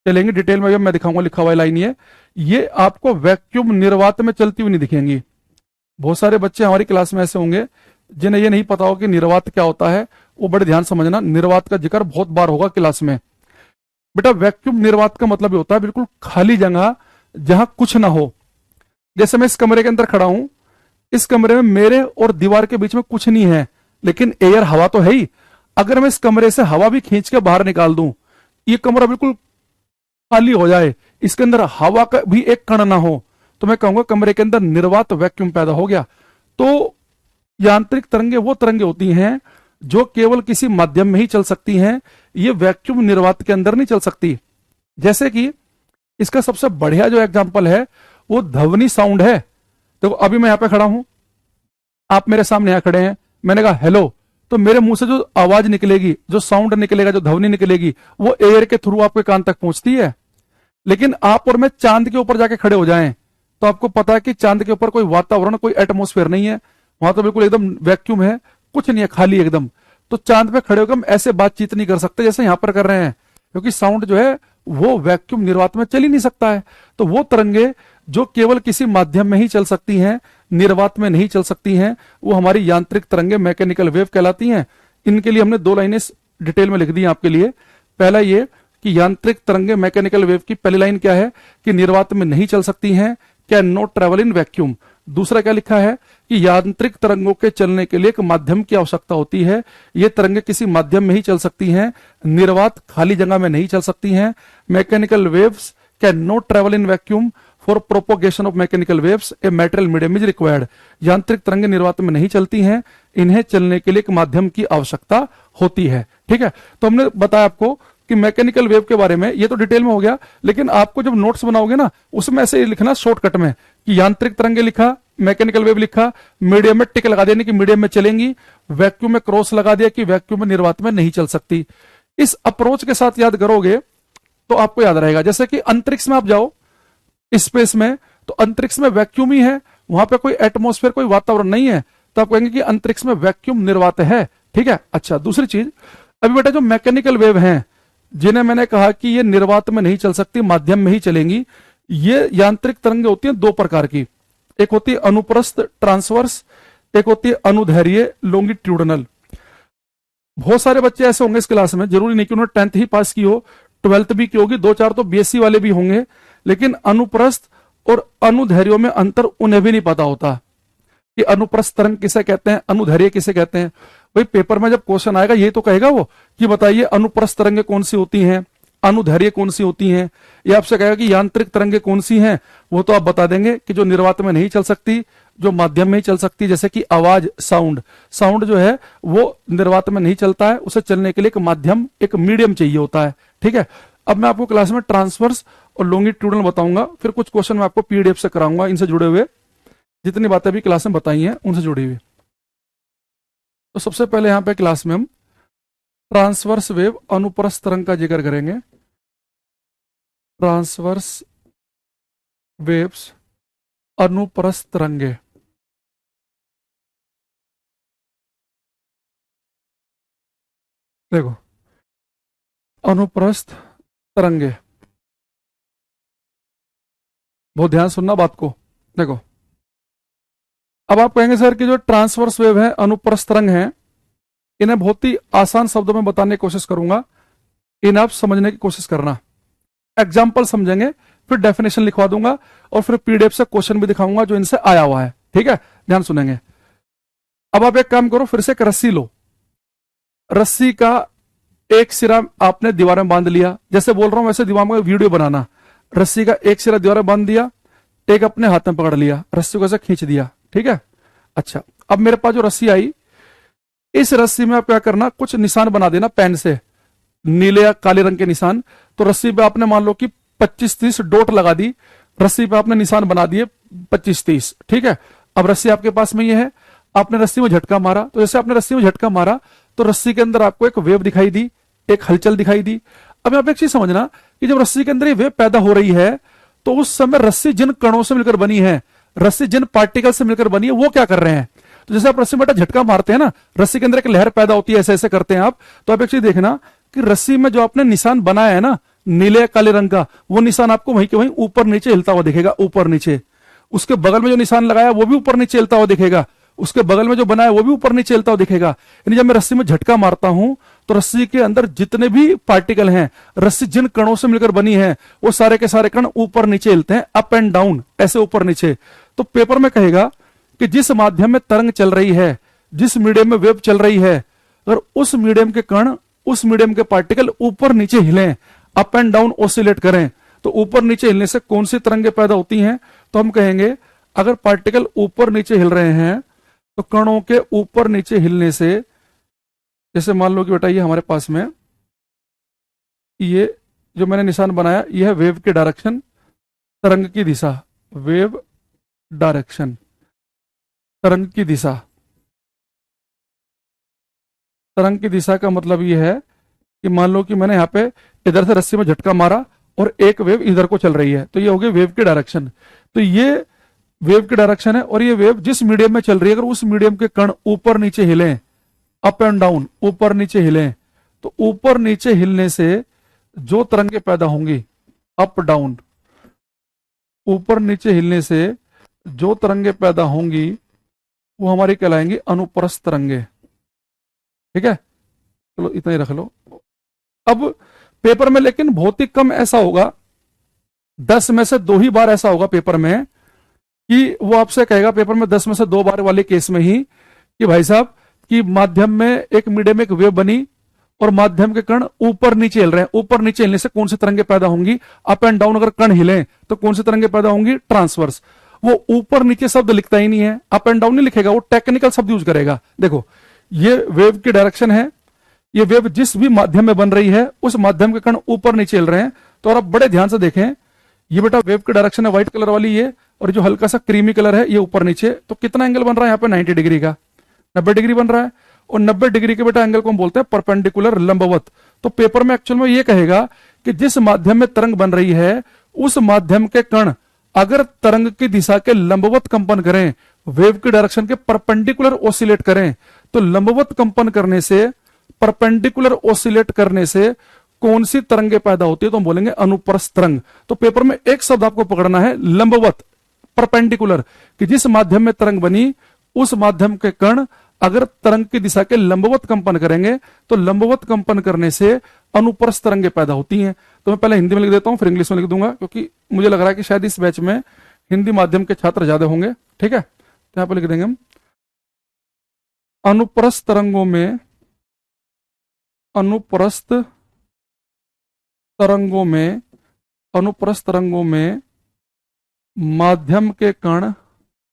चलेंगे। डिटेल में मैं दिखाऊंगा, लिखा हुआ लाइन ये आपको वैक्यूम निर्वात में चलती हुई नहीं दिखेंगी। बहुत सारे बच्चे हमारी क्लास में ऐसे होंगे जिन्हें ये नहीं पता हो कि निर्वात क्या होता है। वो बड़े ध्यान समझना, निर्वात का जिक्र बहुत बार होगा क्लास में। बेटा वैक्यूम निर्वात का मतलब ये होता है बिल्कुल खाली जगह जहां कुछ ना हो। जैसे मैं इस कमरे के अंदर खड़ा हूं, इस कमरे में मेरे और दीवार के बीच में कुछ नहीं है, लेकिन एयर, हवा तो है ही। अगर मैं इस कमरे से हवा भी खींच के बाहर निकाल दूं, ये कमरा बिल्कुल खाली हो जाए, इसके अंदर हवा का भी एक कण ना हो, तो मैं कहूंगा कमरे के अंदर निर्वात वैक्यूम पैदा हो गया। तो यांत्रिक तरंगे वो तरंगे होती हैं जो केवल किसी माध्यम में ही चल सकती हैं, ये वैक्यूम निर्वात के अंदर नहीं चल सकती। जैसे कि इसका सबसे बढ़िया जो एग्जांपल है वो ध्वनि साउंड है। देखो अभी मैं यहां पे खड़ा हूं, आप मेरे सामने यहां खड़े हैं, मैंने कहा हेलो, तो मेरे मुंह से जो आवाज निकलेगी, जो साउंड निकलेगा, जो ध्वनि निकलेगी, वो एयर के थ्रू आपके कान तक पहुंचती है। लेकिन आप और मैं चांद के ऊपर जाके खड़े हो जाएं तो आपको पता है कि चांद के ऊपर कोई वातावरण, कोई एटमोस्फेयर नहीं है, वहां तो बिल्कुल एकदम वैक्यूम है, कुछ नहीं है, खाली एकदम। तो चांद पे खड़े होकर हम ऐसे बातचीत नहीं कर सकते जैसे यहां पर कर रहे हैं, क्योंकि साउंड जो है वो वैक्यूम निर्वात में चल ही नहीं सकता है। तो वो तरंगे जो केवल किसी माध्यम में ही चल सकती हैं, निर्वात में नहीं चल सकती हैं, वो हमारी यांत्रिक तरंगे, मैकेनिकल वेव कहलाती हैं। इनके लिए हमने 2 लाइनें डिटेल में लिख दी हैं आपके लिए। पहला ये कि यांत्रिक तरंगे, मैकेनिकल वेव की पहली लाइन क्या है कि निर्वात में नहीं चल सकती हैं, can not travel in vacuum. दूसरा क्या लिखा है कि यांत्रिक तरंगों के चलने के लिए एक माध्यम की आवश्यकता होती है, ये तरंगे किसी माध्यम में ही चल सकती हैं, निर्वात खाली जगह में नहीं चल सकती हैं। Mechanical waves can not travel in vacuum, for propagation of mechanical waves A material medium is required. यांत्रिक तरंगे निर्वात में नहीं चलती हैं, इन्हें चलने के लिए एक माध्यम की आवश्यकता होती है। ठीक है, तो हमने बताया आपको कि मैकेनिकल वेव के बारे में, ये तो डिटेल में हो गया, लेकिन आपको जब नोट्स बनाओगे ना उसमें ऐसे लिखना शॉर्टकट में कि यांत्रिक तरंगे लिखा, मैकेनिकल वेव लिखा, मीडियम में टिक लगा देने की मीडियम में चलेंगी, वैक्यूम में क्रॉस लगा दिया कि वैक्यूम में निर्वात में नहीं चल सकती। इस अप्रोच के साथ याद करोगे तो आपको याद रहेगा। जैसे कि अंतरिक्ष में आप जाओ, स्पेस में, तो अंतरिक्ष में वैक्यूम ही है, वहां पे कोई एटमॉस्फेयर, कोई वातावरण नहीं है, तो आप कहेंगे कि अंतरिक्ष में वैक्यूम निर्वात है। ठीक है, अच्छा दूसरी चीज, अभी बेटा जो मैकेनिकल वेव हैं जिन्हें मैंने कहा कि ये निर्वात में नहीं चल सकती, माध्यम में ही चलेंगी, ये यांत्रिक तरंगे होती हैं 2 प्रकार की। एक होती है अनुप्रस्थ ट्रांसवर्स, एक होती है अनुदैर्घ्य लॉन्गिट्यूडनल। बहुत सारे बच्चे ऐसे होंगे इस क्लास में, जरूरी नहीं कि उन्होंने 10th ही पास की हो, 12th भी की होगी, 2-4 तो बीएससी वाले भी होंगे, लेकिन अनुप्रस्थ और अनुदैर्घ्यों में अंतर उन्हें भी नहीं पता होता कि अनुप्रस्थ तरंग किसे कहते हैं, अनुदैर्घ्य किसे कहते हैं। भाई पेपर में जब क्वेश्चन आएगा ये तो कहेगा वो कि बताइए अनुप्रस्थ तरंगे कौन सी होती हैं, अनुदैर्घ्य कौन सी होती हैं, या आपसे कहेगा कि यांत्रिक तरंगे कौन सी हैं, वो तो आप बता देंगे कि जो निर्वात में नहीं चल सकती, जो माध्यम में ही चल सकती, जैसे कि आवाज, साउंड जो है वो निर्वात में नहीं चलता है, उसे चलने के लिए एक माध्यम, एक मीडियम चाहिए होता है। ठीक है, अब मैं आपको क्लास में ट्रांसवर्स और लॉन्गिट्यूडनल बताऊंगा, फिर कुछ क्वेश्चन मैं आपको पीडीएफ से कराऊंगा, इनसे जुड़े हुए जितनी बातें भी क्लास में बताई हैं उनसे जुड़ी हुई। तो सबसे पहले यहां पे क्लास में हम ट्रांसवर्स वेव, अनुप्रस्थ तरंग का जिक्र करेंगे। ट्रांसवर्स वेव्स, अनुप्रस्थ तरंगे। देखो अनुप्रस्थ तरंगे, बहुत ध्यान सुनना बात को। देखो अब आप कहेंगे सर कि जो ट्रांसवर्स वेव है, अनुप्रस्थ तरंग है, इन्हें बहुत ही आसान शब्दों में बताने की कोशिश करूंगा, इन्हें आप समझने की कोशिश करना। एग्जाम्पल समझेंगे, फिर डेफिनेशन लिखवा दूंगा और फिर पीडीएफ से क्वेश्चन भी दिखाऊंगा जो इनसे आया हुआ है। ठीक है, ध्यान सुनेंगे। अब आप एक काम करो, फिर से एक रस्सी लो, रस्सी का एक सिरा आपने दीवार में बांध लिया, जैसे बोल रहा हूं वैसे दीवार में वीडियो बनाना। रस्सी का एक सिरा दीवार में बांध दिया, एक अपने हाथ में पकड़ लिया, रस्सी को ऐसे खींच दिया। ठीक है, अच्छा अब मेरे पास जो रस्सी आई, इस रस्सी में आप क्या करना, कुछ निशान बना देना पेन से, नीले या काले रंग के निशान। तो रस्सी पे आपने मान लो कि 25-30 डॉट लगा दी, रस्सी पे आपने निशान बना दिए 25-30, ठीक है। अब रस्सी आपके पास में ये है, आपने रस्सी में झटका मारा, तो जैसे आपने रस्सी में झटका मारा तो रस्सी के अंदर आपको एक वेव दिखाई दी, एक हलचल दिखाई दी। अब यहाँ पे एक चीज समझना कि जब रस्सी के अंदर ये वेव पैदा हो रही है तो उस समय रस्सी जिन कणों से मिलकर बनी है, रस्सी जिन पार्टिकल से मिलकर बनी है, वो क्या कर रहे हैं। तो जैसे आप रस्सी में झटका मारते हैं ना, रस्सी के अंदर एक लहर पैदा होती है, ऐसे ऐसे करते हैं आप, तो आप एक चीज देखना कि रस्सी में जो आपने निशान बनाया है ना नीले काले रंग का, वो निशान आपको वहीं के वहीं ऊपर नीचे हिलता हुआ दिखेगा, ऊपर नीचे। उसके बगल में जो निशान लगाया वो भी ऊपर नीचे हिलता हुआ दिखेगा, उसके बगल में जो बनाया वो भी ऊपर नीचे हिलता हुआ दिखेगा। यानी जब मैं रस्सी में झटका मारता हूं तो रस्सी के अंदर जितने भी पार्टिकल हैं, रस्सी जिन कणों से मिलकर बनी है, वो सारे के सारे कण ऊपर नीचे हिलते हैं, अप एंड डाउन, ऐसे ऊपर नीचे। तो पेपर में कहेगा कि जिस माध्यम में तरंग चल रही है, जिस मीडियम में वेव चल रही है, अगर उस मीडियम के कण, उस मीडियम के पार्टिकल ऊपर नीचे हिले, अप एंड डाउन ऑसिलेट करें, तो ऊपर नीचे हिलने से कौन सी तरंगें पैदा होती हैं। तो हम कहेंगे अगर पार्टिकल ऊपर नीचे हिल रहे हैं तो कणों के ऊपर नीचे हिलने से, जैसे मान लो कि बेटा ये हमारे पास में ये जो मैंने निशान बनाया, ये है वेव की डायरेक्शन, तरंग की दिशा, वेव डायरेक्शन, तरंग की दिशा। तरंग की दिशा का मतलब ये है कि मान लो कि मैंने यहां पे इधर से रस्सी में झटका मारा और एक वेव इधर को चल रही है, तो ये हो गई वेव की डायरेक्शन। तो ये वेव की डायरेक्शन है, और ये वेव जिस मीडियम में चल रही है, अगर उस मीडियम के कण ऊपर नीचे हिले, अप एंड डाउन, ऊपर नीचे हिले, तो ऊपर नीचे हिलने से जो तरंगें पैदा होंगी, अप डाउन, ऊपर नीचे हिलने से जो तरंगें पैदा होंगी वो हमारी कहलाएंगी अनुप्रस्थ तरंगें, ठीक है। चलो इतना ही रख लो। अब पेपर में लेकिन बहुत ही कम ऐसा होगा, 10 में से 2 ही बार ऐसा होगा पेपर में कि वो आपसे कहेगा पेपर में 10 में से 2 बार वाले केस में ही कि भाई साहब कि माध्यम में एक मीडियम में एक वेव बनी और माध्यम के कण ऊपर नीचे हिल रहे हैं, ऊपर नीचे हिलने से कौन सी तरंगें पैदा होंगी, अप एंड डाउन अगर कण हिले तो कौन सी तरंगें पैदा होंगी, ट्रांसवर्स। वो ऊपर नीचे शब्द लिखता ही नहीं है, अप एंड डाउन नहीं लिखेगा, वो टेक्निकल शब्द यूज करेगा। देखो ये वेव की डायरेक्शन है, ये वेव जिस भी माध्यम में बन रही है उस माध्यम के कण ऊपर नीचे हिल रहे हैं। तो आप बड़े ध्यान से देखें, ये बेटा वेव की डायरेक्शन है व्हाइट कलर वाली ये, और जो हल्का सा क्रीमी कलर है ये ऊपर नीचे। तो कितना एंगल बन रहा है यहाँ पे, 90 डिग्री का, 90 डिग्री बन रहा है। और 90 डिग्री के बेटा एंगल को हम बोलते हैं परपेंडिकुलर, लंबवत। तो पेपर में एक्चुअल में ये कहेगा कि जिस माध्यम में तरंग बन रही है उस माध्यम के कण अगर तरंग की दिशा के लंबवत कंपन करें, वेव की डायरेक्शन के परपेंडिकुलर ऑसिलेट करें, तो लंबवत कंपन करने से, परपेंडिकुलर ऑसिलेट करने से कौन सी तरंगें पैदा होती है, तो हम बोलेंगे अनुप्रस्थ तरंग। तो पेपर में एक शब्द आपको पकड़ना है, लंबवत, परपेंडिकुलर, कि जिस माध्यम में तरंग बनी उस माध्यम के कण अगर तरंग की दिशा के लंबवत कंपन करेंगे तो लंबवत कंपन करने से अनुप्रस्थ तरंगें पैदा होती हैं। तो मैं पहले हिंदी में लिख देता हूं, फिर इंग्लिश में लिख दूंगा, क्योंकि मुझे लग रहा है कि शायद इस बैच में हिंदी माध्यम के छात्र ज्यादा होंगे, ठीक है। तो यहां पर लिख देंगे हम, अनुप्रस्थ तरंगों में, अनुप्रस्थ तरंगों में, अनुप्रस्थ तरंगों में माध्यम के कण,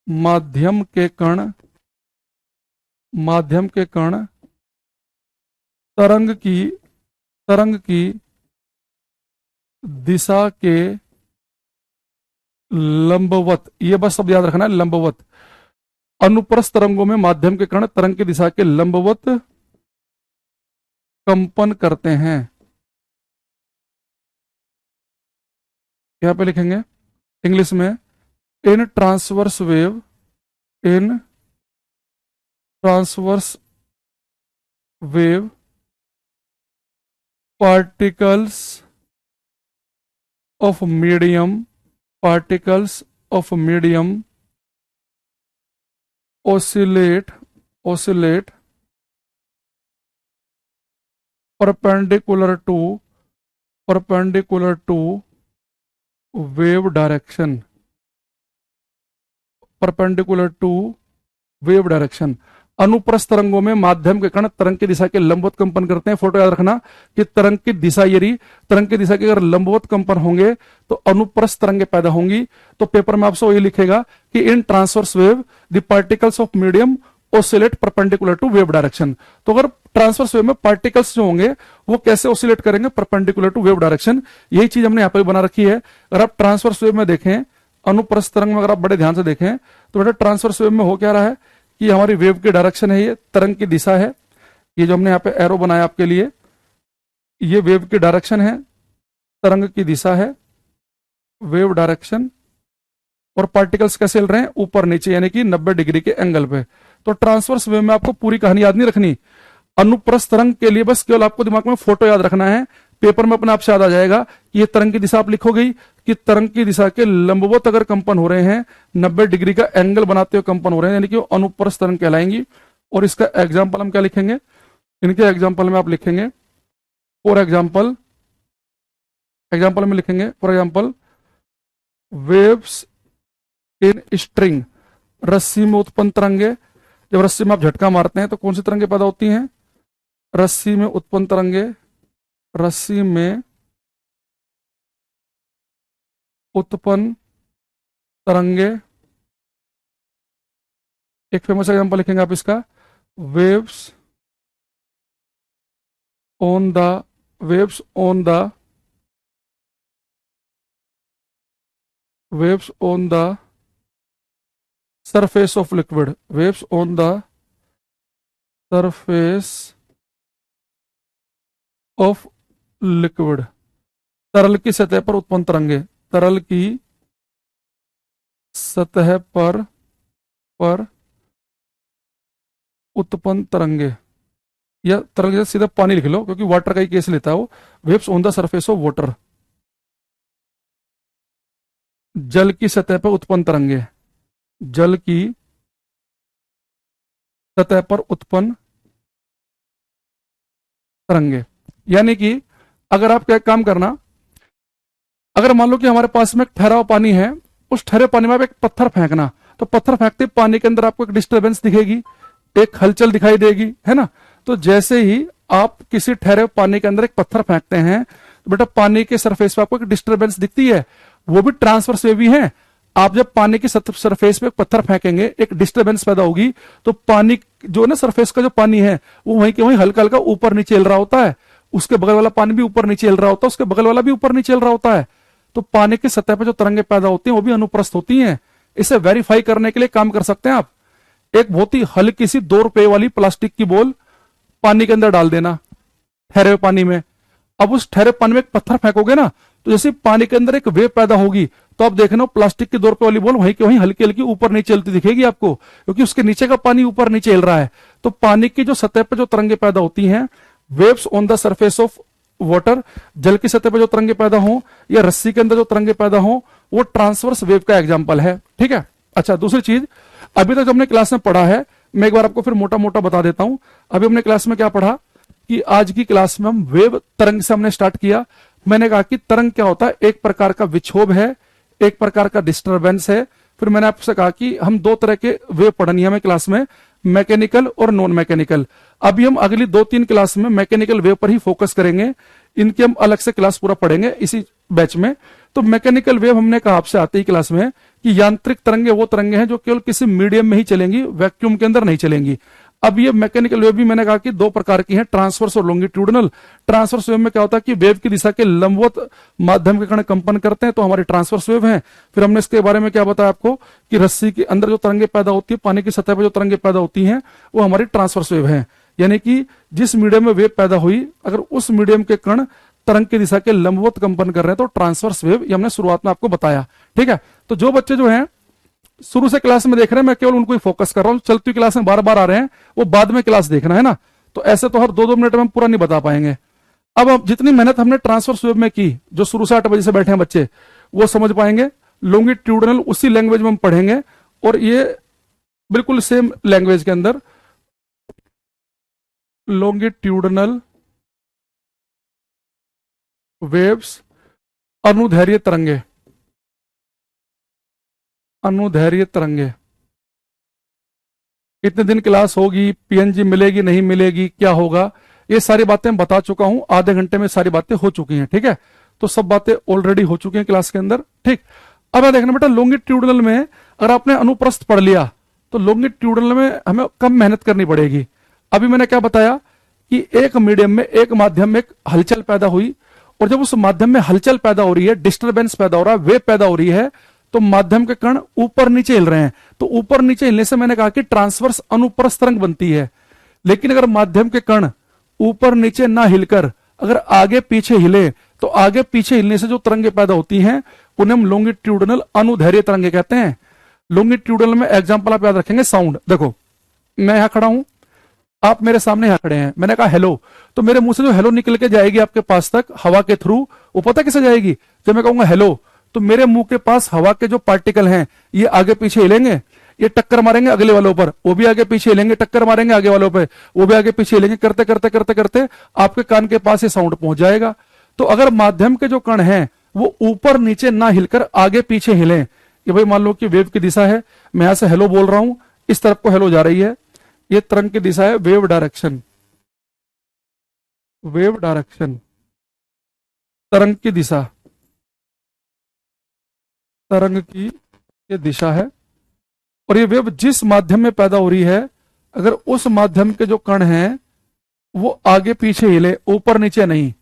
माध्यम के कण, माध्यम के कण तरंग की दिशा के लंबवत, ये बस सब याद रखना है, लंबवत। अनुप्रस्थ तरंगों में माध्यम के कण तरंग की दिशा के लंबवत कंपन करते हैं। यहां पे लिखेंगे इंग्लिश में, in transverse wave, in transverse wave particles of medium, particles of medium oscillate perpendicular to wave direction, perpendicular to wave direction। अनुप्रस्थ तरंगों में माध्यम के कण तरंग की दिशा के लंबवत कंपन करते हैं। फोटो याद रखना कि तरंग की दिशा, यदि तरंग की दिशा के अगर लंबवत कंपन होंगे तो अनुप्रस्थ तरंगें पैदा होंगी। तो पेपर में आपसे वही लिखेगा कि in transverse wave the particles of medium oscillate perpendicular to wave direction. तो अगर ट्रांसवर्स वेव में पार्टिकल्स जो होंगे वो कैसे ऑसिलेट करेंगे, परपेंडिकुलर टू वेव डायरेक्शन। यही चीज हमने यहां पर बना रखी है। अगर आप ट्रांसवर्स वेव में देखें अनुप्रस्थ तरंग में अगर आप बड़े ध्यान से देखें तो बेटा ट्रांसवर्स वेव में हो क्या रहा है कि हमारी वेव की डायरेक्शन है, ये तरंग की दिशा है, ये जो हमने यहाँ पे एरो बनाया आपके लिए, ये वेव की डायरेक्शन है, तरंग की दिशा है, वेव डायरेक्शन, और पार्टिकल्स कैसे हिल रहे हैं, ऊपर नीचे, यानी कि 90 डिग्री के एंगल पे। तो ट्रांसवर्स वेव में आपको पूरी कहानी याद नहीं रखनी, अनुप्रस्थ तरंग के लिए बस केवल आपको दिमाग में फोटो याद रखना है, पेपर में अपने आप से याद आ जाएगा कि ये तरंग की दिशा आप लिखोगे कि तरंग की दिशा के लंबवत अगर कंपन हो रहे हैं, 90 डिग्री का एंगल बनाते हुए कंपन हो रहे हैं, यानी कि वो अनुप्रस्थ तरंग कहलाएंगी। और इसका एग्जाम्पल हम क्या लिखेंगे, इनके एग्जाम्पल में आप लिखेंगे फॉर एग्जाम्पल, एग्जाम्पल में लिखेंगे for example waves in string, रस्सी में उत्पन्न तरंगे। जब रस्सी में आप झटका मारते हैं तो कौन सी तरंगे पैदा होती हैं, रस्सी में उत्पन्न तरंगे, रस्सी में उत्पन्न तरंगे। एक फेमस एग्जांपल लिखेंगे आप इसका, waves on the waves on the waves on the surface of liquid, waves on the surface of liquid, तरल की सतह पर उत्पन्न तरंगे, तरल की सतह पर उत्पन्न तरंगे, या तरल के साथ सीधा पानी लिख लो क्योंकि वाटर का ही केस लेता है वो, waves on the surface of water, जल की सतह पर उत्पन्न तरंगे, जल की सतह पर उत्पन्न तरंगे। यानी कि अगर आप क्या काम करना, अगर मान लो कि हमारे पास में एक ठहरा हुआ पानी है, उस ठहरे पानी में आप एक पत्थर फेंकना, तो पत्थर फेंकते पानी के अंदर आपको एक डिस्टरबेंस दिखेगी, एक हलचल दिखाई देगी, है ना। तो जैसे ही आप किसी ठहरे हुए पानी के अंदर एक पत्थर फेंकते हैं तो बेटा पानी के सरफेस पे आपको एक डिस्टरबेंस दिखती है, वो भी ट्रांसवर्स वेव ही है। आप जब पानी की सरफेस पे पत्थर फेंकेंगे, एक डिस्टरबेंस पैदा होगी, तो पानी जो है ना, सरफेस का जो पानी है वो वहीं के वहीं हल्का हल्का ऊपर नीचे हिल रहा होता है, उसके बगल वाला पानी भी ऊपर नीचे हिल रहा होता है, उसके बगल वाला भी ऊपर नीचे हिल रहा होता है। तो पानी की सतह पर जो तरंगे पैदा होती हैं वो भी अनुप्रस्थ होती हैं। इसे वेरीफाई करने के लिए काम कर सकते हैं आप, एक बहुत ही हल्की सी 2 रुपए वाली प्लास्टिक की बोल पानी के अंदर डाल देना, ठहरे हुए पानी में। अब उस ठहरे पानी में एक पत्थर फेंकोगे ना, तो जैसे पानी के अंदर एक वेव पैदा होगी, तो आप देखना प्लास्टिक की 2 रुपए वाली बॉल वहीं के वहीं हल्की हल्की ऊपर नीचे चलती दिखेगी आपको, क्योंकि उसके नीचे का पानी ऊपर नीचे हिल रहा है। तो पानी की जो सतह पर जो तरंगे पैदा होती हैं, waves on the surface of water, जल की सतह पर जो तरंगे पैदा हो या रस्सी के अंदर जो तरंगे पैदा हो, वो ट्रांसवर्स वेव का एग्जाम्पल है। ठीक है। अच्छा, दूसरी चीज अभी तक जो हमने क्लास में पढ़ा है, मैं एक बार आपको फिर मोटा मोटा बता देता हूं। अभी हमने क्लास में क्या पढ़ा कि आज की क्लास में हम वेव तरंग से हमने स्टार्ट किया। मैंने कहा कि तरंग क्या होता है, एक प्रकार का विक्षोभ है, एक प्रकार का डिस्टरबेंस है। फिर मैंने आपसे कहा कि हम 2 तरह के वेव पढ़नी है हमें क्लास में, मैकेनिकल और नॉन मैकेनिकल। अभी हम अगली 2-3 क्लास में मैकेनिकल वेव पर ही फोकस करेंगे, इनकी हम अलग से क्लास पूरा पढ़ेंगे इसी बैच में। तो मैकेनिकल वेव हमने कहा आपसे आते ही क्लास में कि यांत्रिक तरंगे वो तरंगे हैं जो केवल किसी मीडियम में ही चलेंगी, वैक्यूम के अंदर नहीं चलेंगी। अब ये मैकेनिकल वेव भी मैंने कहा कि 2 प्रकार की हैं, ट्रांसवर्स और लॉन्गिट्यूडनल। ट्रांसवर्स वेव में क्या होता है कि वेव की दिशा के लंबवत माध्यम के कण कंपन करते हैं, तो हमारी ट्रांसवर्स वेव है। फिर हमने इसके बारे में क्या बताया आपको कि रस्सी के अंदर जो तरंगे पैदा होती है, पानी की सतह पर जो तरंगे पैदा होती हैं, वो हमारी ट्रांसवर्स वेव है। यानी कि जिस मीडियम में वेव पैदा हुई, अगर उस मीडियम के कण तरंग की दिशा के लंबवत कंपन कर रहे हैं तो ट्रांसवर्स वेव, ये हमने शुरुआत में आपको बताया। ठीक है। तो जो बच्चे जो हैं शुरू से क्लास में देख रहे हैं, मैं केवल उनको ही फोकस कर रहा हूं, चलती क्लास में बार बार आ रहे हैं, वो बाद में क्लास देखना है ना। तो ऐसे तो हर 2-2 मिनट में हम पूरा नहीं बता पाएंगे। अब जितनी मेहनत हमने ट्रांसवर्स वेव में की, जो शुरू से 8 बजे से बैठे हैं बच्चे, वो समझ पाएंगे। लॉन्गिट्यूडनल उसी लैंग्वेज में हम पढ़ेंगे, और ये बिल्कुल सेम लैंग्वेज के अंदर लॉन्गिट्यूडनल वेव्स, अनुदैर्घ्य तरंगे, अनुदैर्घ्य तरंगे। कितने दिन क्लास होगी, पीएनजी मिलेगी नहीं मिलेगी, क्या होगा, ये सारी बातें मैं बता चुका हूं, आधे घंटे में सारी बातें हो चुकी हैं। ठीक है। तो सब बातें ऑलरेडी हो चुकी हैं क्लास के अंदर। ठीक। अब यह देखना बेटा, लॉन्गिट्यूडनल में अगर आपने अनुप्रस्थ पढ़ लिया तो लॉन्गिट्यूडनल में हमें कम मेहनत करनी पड़ेगी। अभी मैंने क्या बताया कि एक मीडियम में, एक माध्यम में एक हलचल पैदा हुई, और जब उस माध्यम में हलचल पैदा हो रही है, डिस्टरबेंस पैदा हो रहा है, वेव पैदा हो रही है, तो माध्यम के कण ऊपर नीचे हिल रहे हैं, तो ऊपर नीचे हिलने से मैंने कहा कि ट्रांसवर्स अनुप्रस्थ तरंग बनती है। लेकिन अगर माध्यम के कण ऊपर नीचे ना हिलकर अगर आगे पीछे हिले, तो आगे पीछे हिलने से जो तरंगे पैदा होती हैं उन्हें हम लॉन्गिट्यूडनल अनुदैर्घ्य तरंगे कहते हैं। लॉन्गिट्यूडनल में एग्जांपल आप याद रखेंगे, साउंड। देखो मैं यहां खड़ा हूं, आप मेरे सामने यहां खड़े हैं, मैंने कहा हेलो, तो मेरे मुंह से जो हेलो निकल के जाएगी आपके पास तक हवा के थ्रू, वो पता कैसे जाएगी? जब मैं कहूंगा हेलो, तो मेरे मुंह के पास हवा के जो पार्टिकल हैं ये आगे पीछे हिलेंगे, ये टक्कर मारेंगे अगले वालों पर, वो भी आगे पीछे हिलेंगे, टक्कर मारेंगे आगे वालों पे, वो भी आगे पीछे हिलेंगे, करते करते करते करते आपके कान के पास ये साउंड पहुंच जाएगा। तो अगर माध्यम के जो कण हैं वो ऊपर नीचे ना हिलकर आगे पीछे हिले, कि भाई मान लो कि वेव की दिशा है, मैं यहां से हेलो बोल रहा हूं, इस तरफ को हेलो जा रही है, ये तरंग की दिशा है, वेव डायरेक्शन, वेव डायरेक्शन, तरंग की दिशा, तरंग की ये दिशा है। और ये वेव जिस माध्यम में पैदा हो रही है, अगर उस माध्यम के जो कण हैं वो आगे पीछे हिले, ऊपर नीचे नहीं,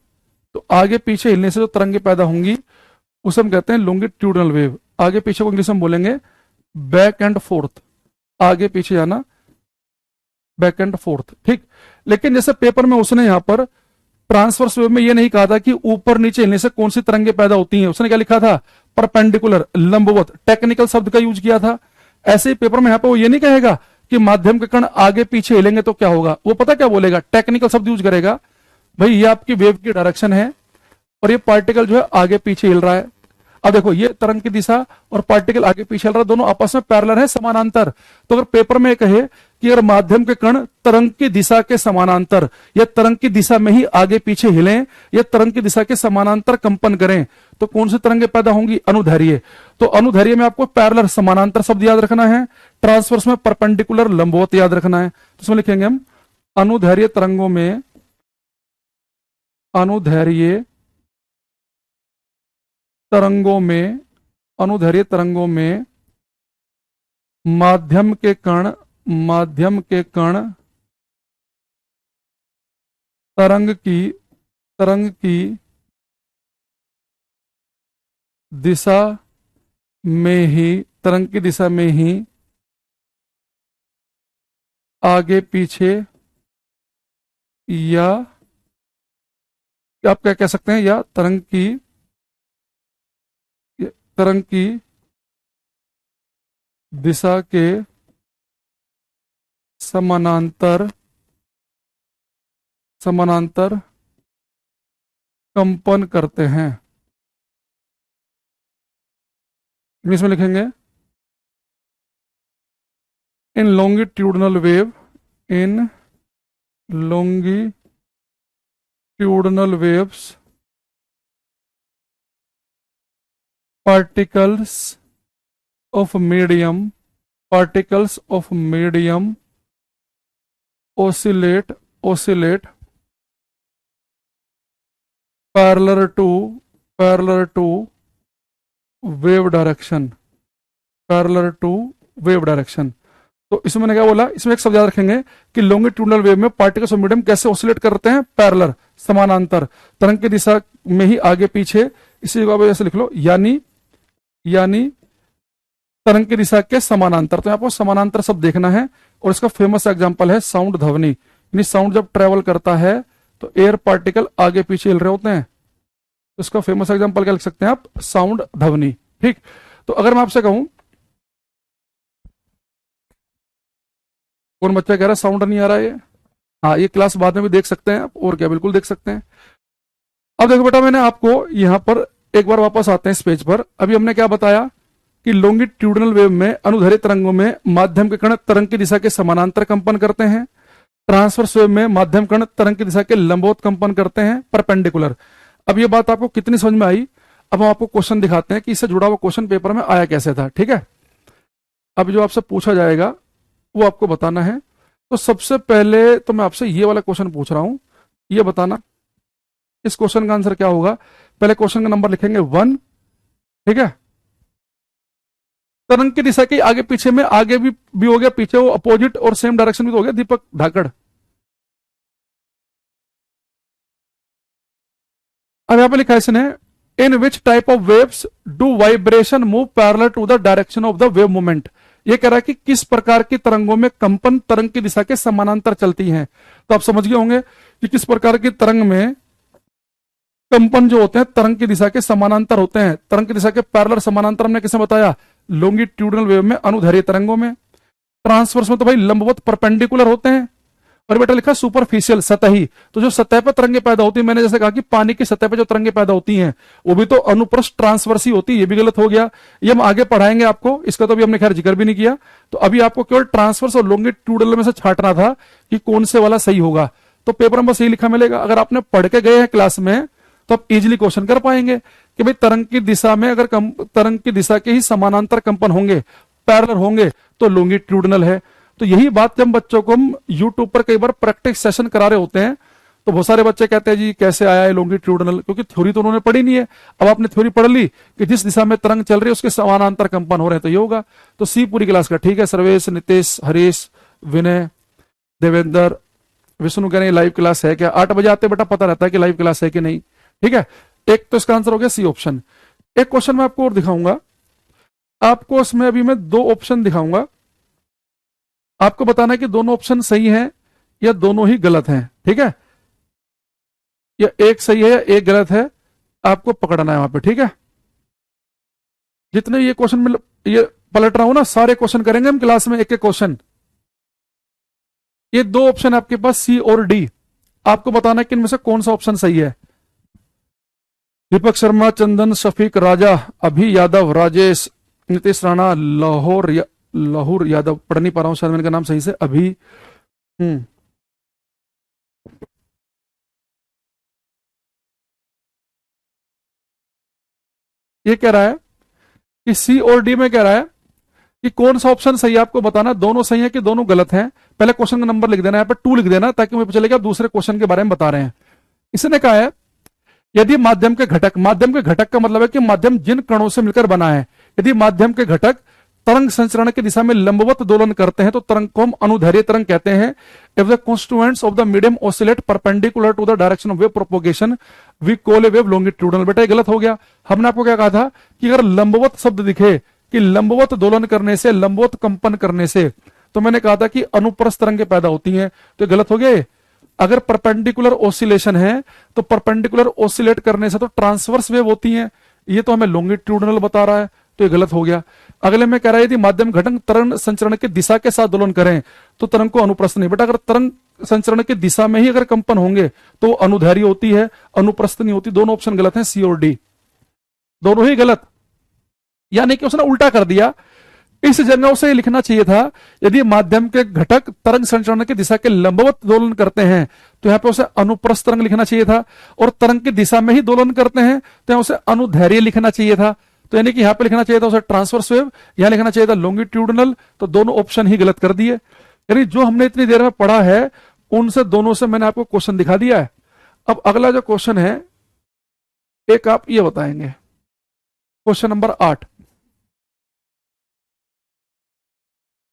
तो आगे पीछे हिलने से जो तरंगे पैदा होंगी उसे हम कहते हैं लॉन्गिट्यूडनल वेव। आगे पीछे को इंग्लिश में बोलेंगे बैक एंड फोर्थ, आगे पीछे जाना, बैक एंड फोर्थ, ठीक। लेकिन जैसे पेपर में उसने यहां पर ट्रांसवर्स वेव में ये नहीं कहा था कि ऊपर नीचे हिलने से कौन सी तरंगे पैदा होती हैं, उसने क्या लिखा था? परपेंडिकुलर, लंबवत, टेक्निकल शब्द का यूज किया था। ऐसे ही पेपर में यहां पर वो ये नहीं कहेगा कि माध्यम के कण आगे पीछे हिलेंगे तो क्या होगा, वो पता क्या बोलेगा? टेक्निकल शब्द यूज करेगा, भाई ये आपकी वेव की डायरेक्शन है और ये पार्टिकल जो है आगे पीछे हिल रहा है। अब देखो ये तरंग की दिशा और पार्टिकल आगे पीछे हिल रहा है, दोनों आपस में पैरेलल है, समानांतर। तो अगर पेपर में कहे कि अगर माध्यम के कण तरंग की दिशा के समानांतर या तरंग की दिशा में ही आगे पीछे हिलें या तरंग की दिशा के समानांतर कंपन करें, तो कौन सी तरंगे पैदा होंगी? अनुदैर्घ्य। तो अनुदैर्घ्य में आपको पैरेलल, समानांतर शब्द याद रखना है, ट्रांसवर्स में परपेंडिकुलर, लंबवत याद रखना है। तो इसमें लिखेंगे हम अनुदैर्घ्य तरंगों में, अनुदैर्घ्य तरंगों में, अनुदैर्घ्य तरंगों में माध्यम के कण, माध्यम के कण तरंग की दिशा में ही, तरंग की दिशा में ही आगे पीछे या आप क्या कह सकते हैं, या तरंग की दिशा के समानांतर कंपन करते हैं। इंग्लिश में लिखेंगे इन longitudinal wave, in longitudinal waves particles of medium oscillate parallel to wave direction, तो इसमें मैंने क्या बोला, इसमें एक शब्द याद रखेंगे कि लॉन्गिट्यूडनल वेव में पार्टिकल्स ऑफ मीडियम कैसे ऑसिलेट करते हैं? पैरेलल, समानांतर, तरंग की दिशा में ही आगे पीछे। इसी जगह ऐसे लिख लो, यानी तरंग की दिशा के समानांतर। तो आपको समानांतर शब्द देखना है, और इसका फेमस एग्जांपल है साउंड ध्वनि। यानी साउंड जब ट्रेवल करता है तो एयर पार्टिकल आगे पीछे हिल रहे होते हैं, तो इसका फेमस एग्जांपल क्या लिख सकते हैं आप? साउंड ध्वनि, ठीक। तो अगर मैं आपसे कहूं, कौन बच्चा कह रहा है साउंड नहीं आ रहा है? हाँ, ये क्लास बाद में भी देख सकते हैं आप, और क्या, बिल्कुल देख सकते हैं। अब देखो बेटा, मैंने आपको यहां पर एक बार वापस आते हैं इस पेज पर। अभी हमने क्या बताया कि लॉन्गिट्यूडनल वेव में, अनुदैर्घ्य तरंगों में माध्यम के कण तरंग की दिशा के समानांतर कंपन करते हैं। ट्रांसवर्स वेव में माध्यम कण तरंग की दिशा के लंबवत कंपन करते हैं, परपेंडिकुलर। अब ये बात आपको कितनी समझ में आई? अब हम आपको क्वेश्चन दिखाते हैं कि इससे जुड़ा हुआ क्वेश्चन पेपर में आया कैसे था, ठीक है। अब जो आपसे पूछा जाएगा वो आपको बताना है। तो सबसे पहले तो मैं आपसे ये वाला क्वेश्चन पूछ रहा हूं, ये बताना इस क्वेश्चन का आंसर क्या होगा। पहले क्वेश्चन का नंबर लिखेंगे 1, ठीक है। तरंग की दिशा के आगे पीछे में, आगे भी हो गया, पीछे वो अपोजिट और सेम डायरेक्शन भी तो हो गया, दीपक धाकड़। अब यहां पे लिखा है इसने in which type of waves do vibration move parallel to the direction of the wave movement. ये कह रहा है कि किस प्रकार की तरंगों में कंपन तरंग की दिशा के समानांतर चलती हैं। तो आप समझ गए होंगे कि किस प्रकार की तरंग में कंपन जो होते हैं तरंग की दिशा के समानांतर होते हैं। तरंग की दिशा के पैरेलल समानांतर हमने किसे बताया, लॉन्गिट्यूडिनल वेव में, अनुदैर्घ्य तरंगों में। ट्रांसवर्स में तो भाई लंबवत परपेंडिकुलर होते हैं। और बेटा लिखा सुपरफिशियल, सतही। तो जो सतह पर तरंगे पैदा होती है, मैंने जैसे कहा कि पानी की सतह पर जो तरंगे पैदा होती हैं वो भी तो अनुप्रस्थ ट्रांसवर्स ही होती है। ये भी गलत हो गया, ये हम आगे पढ़ाएंगे आपको, इसका तो अभी हमने खैर जिक्र भी नहीं किया। तो अभी आपको केवल ट्रांसवर्स और लॉन्गिट्यूडिनल में से छांटना था कि कौन से वाला सही होगा। तो पेपर में बस यही लिखा मिलेगा। अगर आपने पढ़ के गए हैं क्लास में तो आप इजीली क्वेश्चन कर पाएंगे कि भाई तरंग की दिशा में अगर तरंग की दिशा के ही समानांतर कंपन होंगे, पैरेलल होंगे, तो लॉन्गिट्यूडिनल है। तो यही बात जब बच्चों को हम यूट्यूब पर कई बार प्रैक्टिस सेशन करा रहे होते हैं तो बहुत सारे बच्चे कहते हैं जी कैसे आया है लॉन्गिट्यूडिनल, क्योंकि थ्योरी तो उन्होंने पढ़ी नहीं है। अब आपने थ्योरी पढ़ ली कि जिस दिशा में तरंग चल रही है उसके समानांतर कंपन हो रहे हैं, तो ये होगा। तो सी पूरी क्लास का ठीक है। सर्वेश, नितेश, हरीश, विनय, देवेंद्र, विष्णु कह रहे हैं लाइव क्लास है क्या। 8 बजे आते बेटा पता रहता है कि लाइव क्लास है कि नहीं। ठीक है, एक तो इसका आंसर हो गया सी ऑप्शन। एक क्वेश्चन मैं आपको और दिखाऊंगा, आपको इसमें अभी मैं 2 ऑप्शन दिखाऊंगा, आपको बताना है कि दोनों ऑप्शन सही हैं या दोनों ही गलत हैं। ठीक है, या एक सही है या एक गलत है, आपको पकड़ना है वहां पे। ठीक है, जितने ये क्वेश्चन में ये पलट रहा हूं ना, सारे क्वेश्चन करेंगे हम क्लास में, एक एक क्वेश्चन। ये 2 ऑप्शन आपके पास सी और डी, आपको बताना है कि इनमें से कौन सा ऑप्शन सही है। दीपक शर्मा, चंदन, शफीक, राजा, अभी यादव, राजेश, नीतीश राणा, लाहौर यादव, पढ़ नहीं पा रहा हूं शायद मैंने का नाम सही से, अभी ये कह रहा है कि सी और डी में कह रहा है कि कौन सा ऑप्शन सही है, आपको बताना दोनों सही है कि दोनों गलत हैं। पहले क्वेश्चन का नंबर लिख देना, यहाँ पे 2 लिख देना ताकि मुझे पता चलेगा आप दूसरे क्वेश्चन के बारे में बता रहे हैं। इसने कहा है यदि माध्यम के घटक का मतलब है कि माध्यम जिन कणों से मिलकर बना है, यदि माध्यम के घटक तरंग संचरण की दिशा में लंबवत दोलन करते हैं तो तरंग को हम अनुदैर्घ्य तरंग कहते हैं। If the constituents of the medium oscillate perpendicular to the direction of wave propagation we call a wave longitudinal. बेटा ये गलत हो गया। हमने आपको क्या कहा था कि अगर लंबवत शब्द दिखे कि लंबवत दोलन करने से, लंबवत कंपन करने से, तो मैंने कहा था कि अनुप्रस्थ तरंगें पैदा होती हैं, तो गलत हो गया। अगर परपेंडिकुलर ऑसिलेशन है तो परपेंडिकुलर ऑसिलेट करने से तो ट्रांसवर्स वेव होती हैं, ये तो हमें लॉन्गिट्यूडिनल बता रहा है, तो ये गलत हो गया। अगले में कह रहा है यदि माध्यम घटक तरंग संचरण की दिशा के साथ दोलन करें तो तरंग को अनुप्रस्थ नहीं। बेटा अगर तरंग संचरण की दिशा में ही अगर कंपन होंगे तो अनुदैर्घ्य होती है, अनुप्रस्थ नहीं होती। दोनों ऑप्शन गलत हैं, सी और डी दोनों ही गलत। यानी कि उसने उल्टा कर दिया। इस जगह उसे लिखना चाहिए था यदि माध्यम के घटक तरंग संचरण की दिशा के लंबवत दोलन करते हैं तो यहां पे उसे अनुप्रस्थ तरंग लिखना चाहिए था, और तरंग की दिशा में ही दोलन करते हैं तो यहां उसे अनुदैर्घ्य लिखना चाहिए था। तो यानी कि यहां पे लिखना चाहिए था उसे ट्रांसवर्स वेव, यहां लिखना चाहिए था लॉन्गिट्यूडिनल। तो दोनों ऑप्शन ही गलत कर दिए। यानी जो हमने इतनी देर में पढ़ा है उनसे दोनों से मैंने आपको क्वेश्चन दिखा दिया है। अब अगला जो क्वेश्चन है एक आप ये बताएंगे, क्वेश्चन नंबर 8।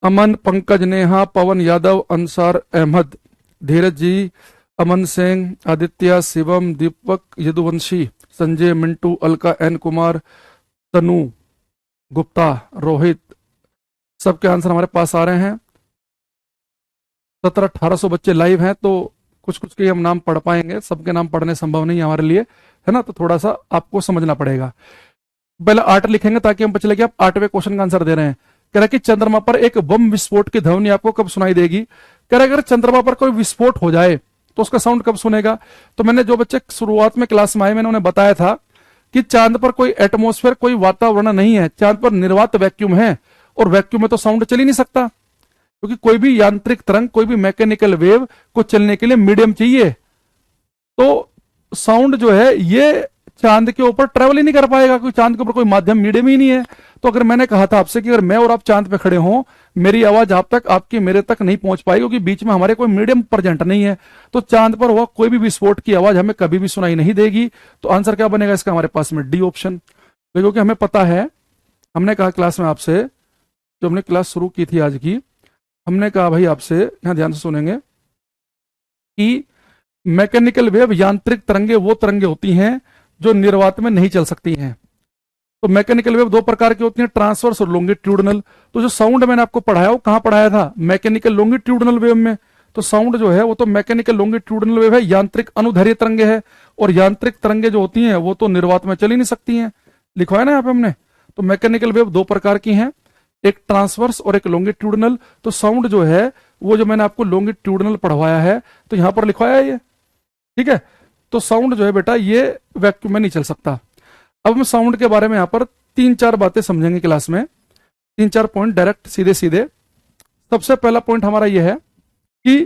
अमन, पंकज, नेहा, पवन यादव, अंसार अहमद, धीरज जी, अमन सिंह, आदित्य, शिवम, दीपक, यदुवंशी, संजय, मिंटू, अलका, एन कुमार, तनु गुप्ता, रोहित, सबके आंसर हमारे पास आ रहे हैं। 1700-1800 बच्चे लाइव हैं, तो कुछ कुछ के हम नाम पढ़ पाएंगे, सबके नाम पढ़ने संभव नहीं है हमारे लिए, है ना। तो थोड़ा सा आपको समझना पड़ेगा। पहले 8 लिखेंगे ताकि हम पता चले कि आप 8वें क्वेश्चन का आंसर दे रहे हैं। कह रहा है कि चंद्रमा पर एक बम विस्फोट की ध्वनि आपको कब सुनाई देगी। कह रहा है अगर चंद्रमा पर कोई विस्फोट हो जाए तो उसका साउंड कब सुनेगा। तो मैंने जो बच्चे शुरुआत में क्लास में आए मैंने उन्हें बताया था कि चांद पर कोई एटमॉस्फेयर, कोई वातावरण नहीं है, चांद पर निर्वात वैक्यूम है, और वैक्यूम में तो साउंड चल ही नहीं सकता, क्योंकि कोई भी यांत्रिक तरंग, कोई भी मैकेनिकल वेव को चलने के लिए मीडियम चाहिए। तो साउंड जो है ये चांद के ऊपर ट्रेवल ही नहीं कर पाएगा, क्योंकि चांद के ऊपर कोई माध्यम मीडियम ही नहीं है। तो अगर मैंने कहा था आपसे कि अगर मैं और आप चांद पे खड़े हों, मेरी आवाज आप तक, आपकी मेरे तक नहीं पहुंच पाएगी, क्योंकि बीच में हमारे कोई मीडियम प्रेजेंट नहीं है। तो चांद पर हुआ कोई भी विस्फोट की आवाज हमें कभी भी सुनाई नहीं देगी। तो आंसर क्या बनेगा इसका हमारे पास में, डी ऑप्शन। क्योंकि हमें पता है, हमने कहा क्लास में आपसे, जो हमने क्लास शुरू की थी आज की, हमने कहा भाई आपसे, यहां ध्यान से सुनेंगे, कि मैकेनिकल वेव, यांत्रिक तरंगे वो तरंगे होती हैं जो निर्वात में नहीं चल सकती हैं। तो मैकेनिकल वेव दो प्रकार की होती हैं, ट्रांसवर्स और लॉन्गिट्यूडनल। तो जो साउंड मैंने आपको पढ़ाया वो कहां पढ़ाया था, मैकेनिकल लॉन्गिट्यूडनल वेव में। तो साउंड जो है वो तो मैकेनिकल लॉन्गिट्यूडनल वेव है, यांत्रिक अनुदैर्ध्य तरंगे है। और यांत्रिक तरंगे जो होती हैं वो तो निर्वात में चल ही नहीं सकती हैं, लिखवाया ना यहाँ पे हमने। तो मैकेनिकल वेव दो प्रकार की हैं, एक ट्रांसवर्स और एक लॉन्गिट्यूडनल। तो साउंड जो है वो जो मैंने आपको लॉन्गिट्यूडनल पढ़वाया है तो यहां पर लिखवाया है ये, ठीक है। तो साउंड जो है बेटा ये वैक्यूम में नहीं चल सकता। अब हम साउंड के बारे में यहां पर तीन चार बातें समझेंगे क्लास में, तीन चार पॉइंट डायरेक्ट सीधे सीधे। सबसे पहला पॉइंट हमारा यह है कि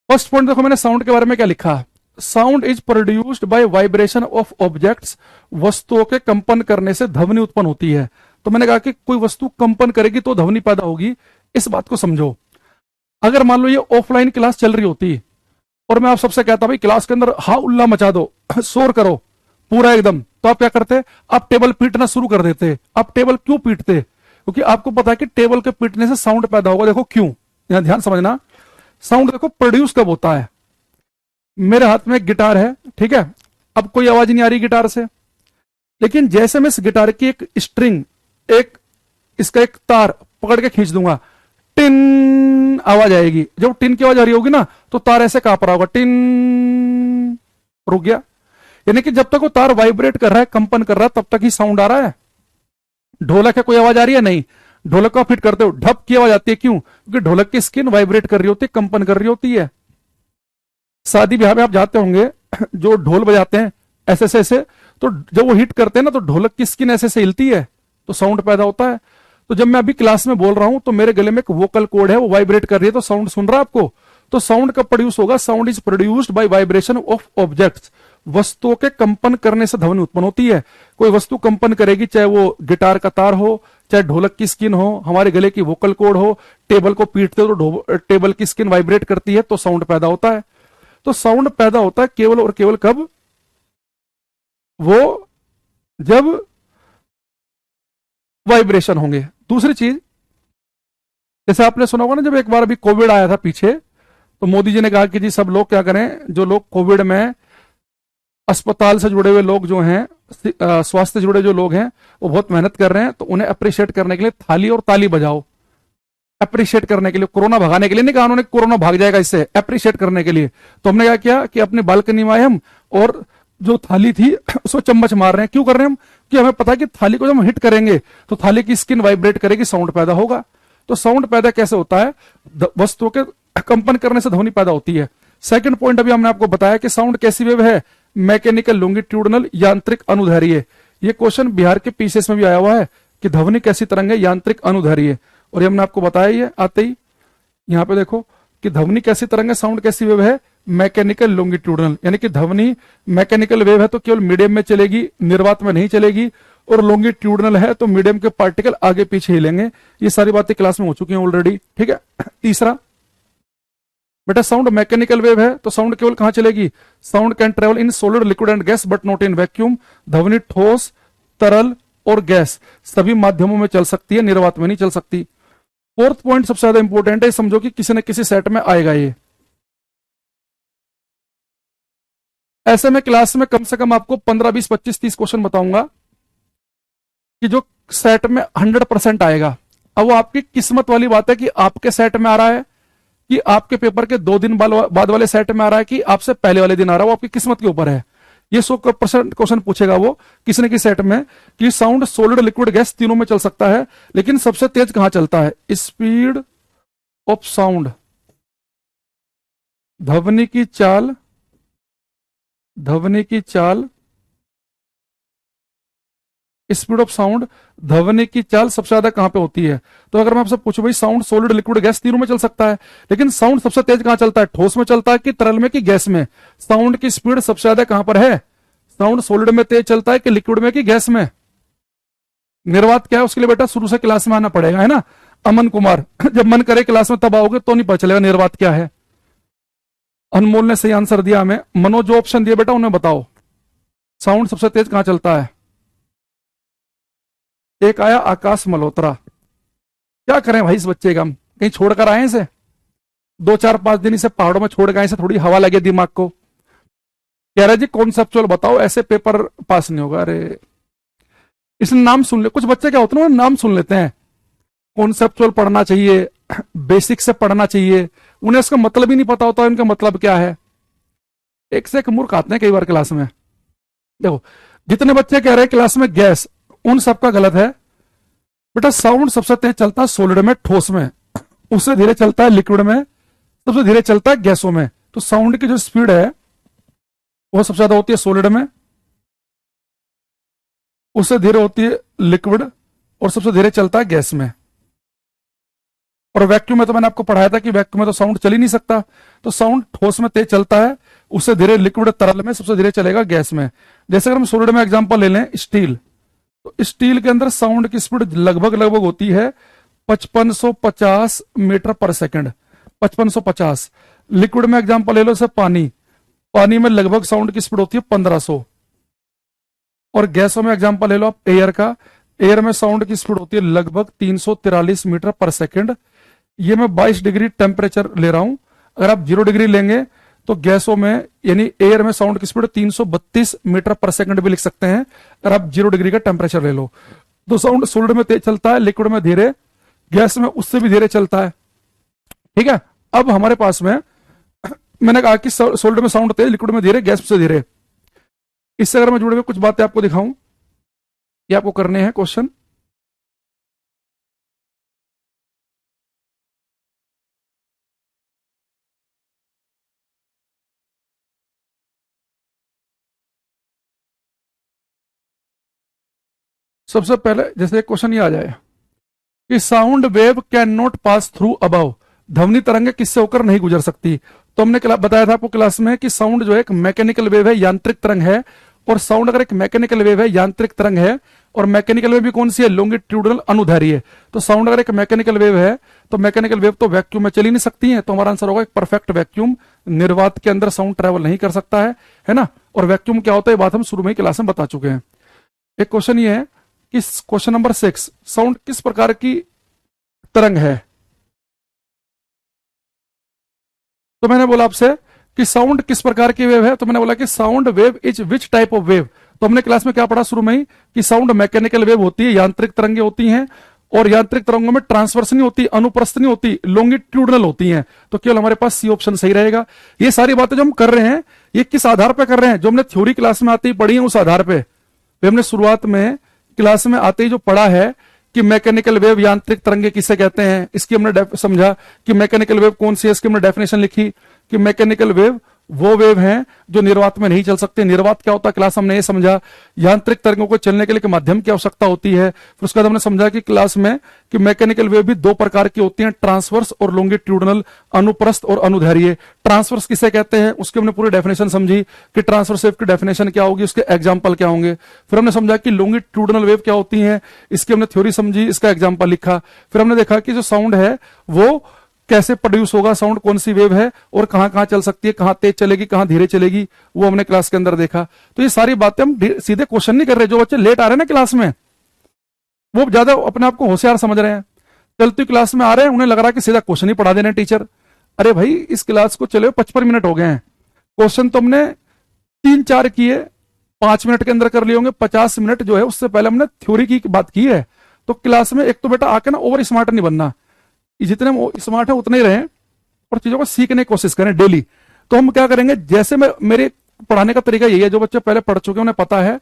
फर्स्ट पॉइंट देखो मैंने साउंड के बारे में क्या लिखा, sound is produced by vibration of objects, वस्तुओं के कंपन करने से ध्वनि उत्पन्न होती है। तो मैंने कहा कि कोई वस्तु कंपन करेगी तो ध्वनि पैदा होगी, इस बात को समझो। अगर मान लो ये ऑफलाइन क्लास चल रही होती और मैं आप सबसे कहता भाई क्लास के अंदर हा उल्ला मचा दो, शोर करो पूरा एकदम, तो आप क्या करते, आप टेबल पीटना शुरू कर देते। आप टेबल क्यों पीटते, क्योंकि आपको पता है कि टेबल के पीटने से साउंड पैदा होगा। देखो क्यों, यहां ध्यान समझना। साउंड देखो प्रोड्यूस कब होता है, मेरे हाथ में एक गिटार है, ठीक है, अब कोई आवाज नहीं आ रही गिटार से, लेकिन जैसे मैं इस गिटार की एक स्ट्रिंग, एक इसका एक तार पकड़ के खींच दूंगा, टिन आवाज आएगी। जब टिन की आवाज आ रही होगी ना तो तार ऐसे कांप रहा होगा, टिन, रुक गया। यानी कि जब तक वो तार वाइब्रेट कर रहा है, कंपन कर रहा है, तब तक ही साउंड आ रहा है। ढोलक है, कोई आवाज आ रही है, नहीं। ढोलक को आप हिट करते हो, ढप की आवाज आती है, क्यों, क्योंकि ढोलक की स्किन वाइब्रेट कर रही होती है, कंपन कर रही होती है। शादी ब्याह में आप जाते होंगे, जो ढोल बजाते हैं ऐसे ऐसे, तो जब वो हिट करते हैं ना तो ढोलक की स्किन ऐसे से हिलती है, तो साउंड पैदा होता है। तो जब मैं अभी क्लास में बोल रहा हूं तो मेरे गले में एक वोकल कॉर्ड है, वो वाइब्रेट कर रही है, तो साउंड सुन रहा है आपको। तो साउंड कब प्रोड्यूस होगा, sound is produced by vibration of objects, वस्तुओं के कंपन करने से ध्वनि उत्पन्न होती है। कोई वस्तु कंपन करेगी, चाहे वो गिटार का तार हो, चाहे ढोलक की स्किन हो, हमारे गले की वोकल कॉर्ड हो, टेबल को पीटते हो तो टेबल की स्किन वाइब्रेट करती है, तो साउंड पैदा होता है। तो साउंड पैदा होता है केवल और केवल कब, वो जब वाइब्रेशन होंगे। दूसरी चीज, जैसे आपने सुना होगा ना, जब एक बार अभी कोविड आया था पीछे, तो मोदी जी ने कहा कि जी सब लोग क्या करें, जो लोग कोविड में अस्पताल से जुड़े हुए लोग जो हैं, स्वास्थ्य से जुड़े जो लोग हैं, वो बहुत मेहनत कर रहे हैं, तो उन्हें अप्रिशिएट करने के लिए थाली और ताली बजाओ। अप्रिशिएट करने के लिए, कोरोना भगाने के लिए नहीं कहा उन्होंने, कोरोना भाग जाएगा इससे, अप्रिशिएट करने के लिए। तो हमने क्या किया कि अपनी बालकनी में आए हम, और जो थाली थी उसको चम्मच मार रहे हैं। क्यों कर रहे हैं हम, कि हमें पता है कि थाली को जब हम हिट करेंगे तो थाली की स्किन वाइब्रेट करेगी, साउंड पैदा होगा। तो साउंड पैदा कैसे होता है, वस्तुओं के कंपन करने से ध्वनि पैदा होती है। सेकंड पॉइंट अभी हमने आपको बताया कि साउंड कैसी वेव है, मैकेनिकल लॉन्गिट्यूडनल, यांत्रिक अनुदैर्ध्य। ये क्वेश्चन बिहार के पीसीएस में भी आया हुआ है कि ध्वनि कैसी तरंग है, यांत्रिक अनुदैर्ध्य। और ये हमने आपको बताया ही है आते ही, यहां पे देखो कि ध्वनि कैसी तरंग है, साउंड कैसी वेव है, मैकेनिकल लॉन्गिट्यूडनल। यानी कि ध्वनि मैकेनिकल वेव है तो केवल मीडियम में चलेगी, निर्वात में नहीं चलेगी। और लॉन्गिट्यूडनल है तो मीडियम के पार्टिकल आगे पीछे हिलेंगे। ये सारी बातें क्लास में हो चुकी हैं ऑलरेडी, ठीक है। तीसरा बेटा, साउंड मैकेनिकल वेव है तो साउंड केवल कहां चलेगी, sound can travel in solid, liquid and gas but not in vacuum. ध्वनि ठोस, तरल और गैस सभी माध्यमों में चल सकती है, निर्वात में नहीं चल सकती। फोर्थ पॉइंट सबसे ज्यादा इंपॉर्टेंट है, समझो कि किसी न किसी सेट में आएगा ये। ऐसे में क्लास में कम से कम आपको 15, 20, 25, 30 क्वेश्चन बताऊंगा कि जो सेट में 100% आएगा। अब वो आपकी किस्मत वाली बात है कि आपके सेट में आ रहा है, कि आपके पेपर के 2 दिन बाद वाले सेट में आ रहा है, कि आपसे पहले वाले दिन आ रहा है, वो आपकी किस्मत के ऊपर है। ये 100% क्वेश्चन पूछेगा वो किसी न किसी सेट में कि साउंड सॉलिड, लिक्विड, गैस तीनों में चल सकता है, लेकिन सबसे तेज कहां चलता है, स्पीड ऑफ साउंड, ध्वनि की चाल, ध्वनि की चाल, स्पीड ऑफ साउंड, ध्वनि की चाल सबसे ज्यादा कहां पे होती है। तो अगर मैं आपसे पूछूं भाई साउंड सॉलिड, लिक्विड, गैस तीनों में चल सकता है, लेकिन साउंड सबसे तेज कहां चलता है, ठोस में चलता है कि तरल में कि गैस में। साउंड की स्पीड सबसे ज्यादा कहां पर है, साउंड सॉलिड में तेज चलता है कि लिक्विड में कि गैस में। निर्वात क्या है उसके लिए बेटा शुरू से क्लास में आना पड़ेगा, है ना। अमन कुमार, जब मन करे क्लास में तब आओगे तो नहीं पता चलेगा निर्वात क्या है। अनमोल ने सही आंसर दिया हमें। मनोज जो ऑप्शन दिया बेटा उन्हें बताओ, साउंड सबसे तेज कहां चलता है। एक आया आकाश मल्होत्रा, क्या करें भाई इस बच्चे का, हम कहीं छोड़कर आए इसे, 2, 4, 5 दिन इसे पहाड़ों में छोड़ गए, इसे थोड़ी हवा लगे दिमाग को। कह रहा है जी कॉन्सेप्चुअल बताओ, ऐसे पेपर पास नहीं होगा। अरे इसने नाम सुन ले, कुछ बच्चे क्या होते हैं ना, नाम सुन लेते हैं, कॉन्सेप्चुअल पढ़ना चाहिए, बेसिक से पढ़ना चाहिए, उन्हें इसका मतलब ही नहीं पता होता इनका मतलब क्या है। एक से एक मूर्ख आते हैं कई बार क्लास में। देखो जितने बच्चे कह रहे हैं क्लास में गैस, उन सबका गलत है बेटा। साउंड सबसे तेज चलता है सॉलिड में, ठोस में, उससे धीरे चलता है लिक्विड में, सबसे धीरे चलता है गैसों में। तो साउंड की जो स्पीड है वो सबसे ज्यादा होती है सॉलिड में, उससे धीरे होती है लिक्विड, और सबसे धीरे चलता है गैस में। और वैक्यूम में तो मैंने आपको पढ़ाया था कि वैक्यूम में तो साउंड चल ही नहीं सकता, तो साउंड ठोस में तेज चलता है, उससे धीरे लिक्विड तरल में, सबसे धीरे चलेगा गैस में। जैसे अगर हम सॉलिड में एग्जांपल ले लें स्टील, तो स्टील के अंदर साउंड की स्पीड लगभग होती है 5550 मीटर पर सेकंड, 5550। लिक्विड में एग्जांपल ले लो जैसे पानी, पानी में लगभग साउंड की स्पीड होती है 1500। और गैसों में एग्जांपल ले लो आप एयर का, एयर में साउंड की स्पीड होती है लगभग 343 मीटर पर सेकंड। ये मैं 22 डिग्री टेम्परेचर ले रहा हूं, अगर आप 0 डिग्री लेंगे तो गैसों में यानी एयर में साउंड की स्पीड 332 मीटर पर सेकंड भी लिख सकते हैं, अगर आप 0 डिग्री का टेम्परेचर ले लो। तो साउंड सॉलिड में तेज चलता है, लिक्विड में धीरे, गैस में उससे भी धीरे चलता है। ठीक है, अब हमारे पास में मैंने कहा कि सॉलिड में साउंड तेज, लिक्विड में धीरे, गैस से धीरे। इससे अगर मैं जुड़े हुए कुछ बातें आपको दिखाऊं, ये आपको करने हैं क्वेश्चन। सबसे पहले जैसे क्वेश्चन ये आ जाए कि sound wave can not pass through above, ध्वनि तरंगे किससे होकर नहीं गुजर सकती। तो हमने बताया था आपको क्लास में कि साउंड जो है एक मैकेनिकल वेव है, यांत्रिक तरंग है। और साउंड अगर एक मैकेनिकल वेव है, यांत्रिक तरंग है, और मैकेनिकल वेव भी कौन सी है, लॉन्गिट्यूडनल अनुदैर्घ्य। तो साउंड अगर एक मैकेनिकल वेव है तो मैकेनिकल वेव तो वैक्यूम में चल ही नहीं सकती है, तो हमारा आंसर होगा एक परफेक्ट वैक्यूम, निर्वात के अंदर साउंड ट्रेवल नहीं कर सकता है ना। और वैक्यूम क्या होता है, बात हम शुरू में ही क्लास में बता चुके हैं। एक क्वेश्चन ये है कि क्वेश्चन नंबर 6, साउंड किस प्रकार की तरंग है। तो मैंने बोला आपसे कि साउंड किस प्रकार की वेव है, तो मैंने बोला कि sound wave is which type of wave. तो हमने क्लास में क्या पढ़ा शुरू में ही कि साउंड मैकेनिकल वेव होती है, यांत्रिक तरंगें होती हैं, और यांत्रिक तरंगों में ट्रांसवर्स नहीं होती, अनुप्रस्थ नहीं होती, लॉन्गिट्यूडनल होती हैं। तो केवल हमारे पास सी ऑप्शन सही रहेगा। ये सारी बातें जो हम कर रहे हैं ये किस आधार पर कर रहे हैं, जो हमने थ्योरी क्लास में आते ही पढ़ी है उस आधार पर। हमने शुरुआत में क्लास में आते ही जो पढ़ा है कि मैकेनिकल वेव, यांत्रिक तरंगे किसे कहते हैं, इसकी हमने समझा कि मैकेनिकल वेव कौन सी है, इसकी हमने डेफिनेशन लिखी कि मैकेनिकल वेव वो वेव हैं जो निर्वात में नहीं चल सकते। निर्वात क्या होता है क्लास हमने ये समझा। यांत्रिक तरंगों को चलने के लिए माध्यम की आवश्यकता होती है। फिर उसके बाद हमने समझा कि क्लास में कि मैकेनिकल वेव भी दो प्रकार की होती हैं, ट्रांसवर्स और लॉन्गिट्यूडनल, अनुप्रस्थ और अनुदैर्घ्य। ट्रांसवर्स किसे कहते हैं उसकी हमने पूरी डेफिनेशन समझी कि ट्रांसवर्स वेव की डेफिनेशन क्या होगी, उसके एग्जाम्पल क्या होंगे। फिर हमने समझा कि लॉन्गिट्यूडनल वेव क्या होती है, इसकी हमने थ्योरी समझी, इसका एग्जाम्पल लिखा। फिर हमने देखा कि जो साउंड है वो कैसे प्रोड्यूस होगा, साउंड कौन सी वेव है और कहां कहां चल सकती है, कहां तेज चलेगी, कहां धीरे चलेगी, वो हमने क्लास के अंदर देखा। तो ये सारी बातें हम सीधे क्वेश्चन नहीं कर रहे। जो बच्चे लेट आ रहे हैं ना क्लास में, वो ज्यादा अपने आप को होशियार समझ रहे हैं। चलती क्लास में आ रहे हैं, उन्हें लग रहा है कि सीधा क्वेश्चन ही पढ़ा देना टीचर। अरे भाई इस क्लास को चले 55 मिनट हो गए हैं, क्वेश्चन तो हमने 3-4 किए, 5 मिनट के अंदर कर लिए होंगे। 50 मिनट जो है उससे पहले हमने थ्योरी की बात की है। तो क्लास में एक तो बेटा आके ना ओवर स्मार्ट नहीं बनना, जितने स्मार्ट है उतने ही रहें और चीजों को सीखने की कोशिश करें डेली। तो हम क्या करेंगे, जैसे मेरे पढ़ाने का तरीका यही है, जो बच्चे पहले पढ़ चुके हैं उन्हें पता है,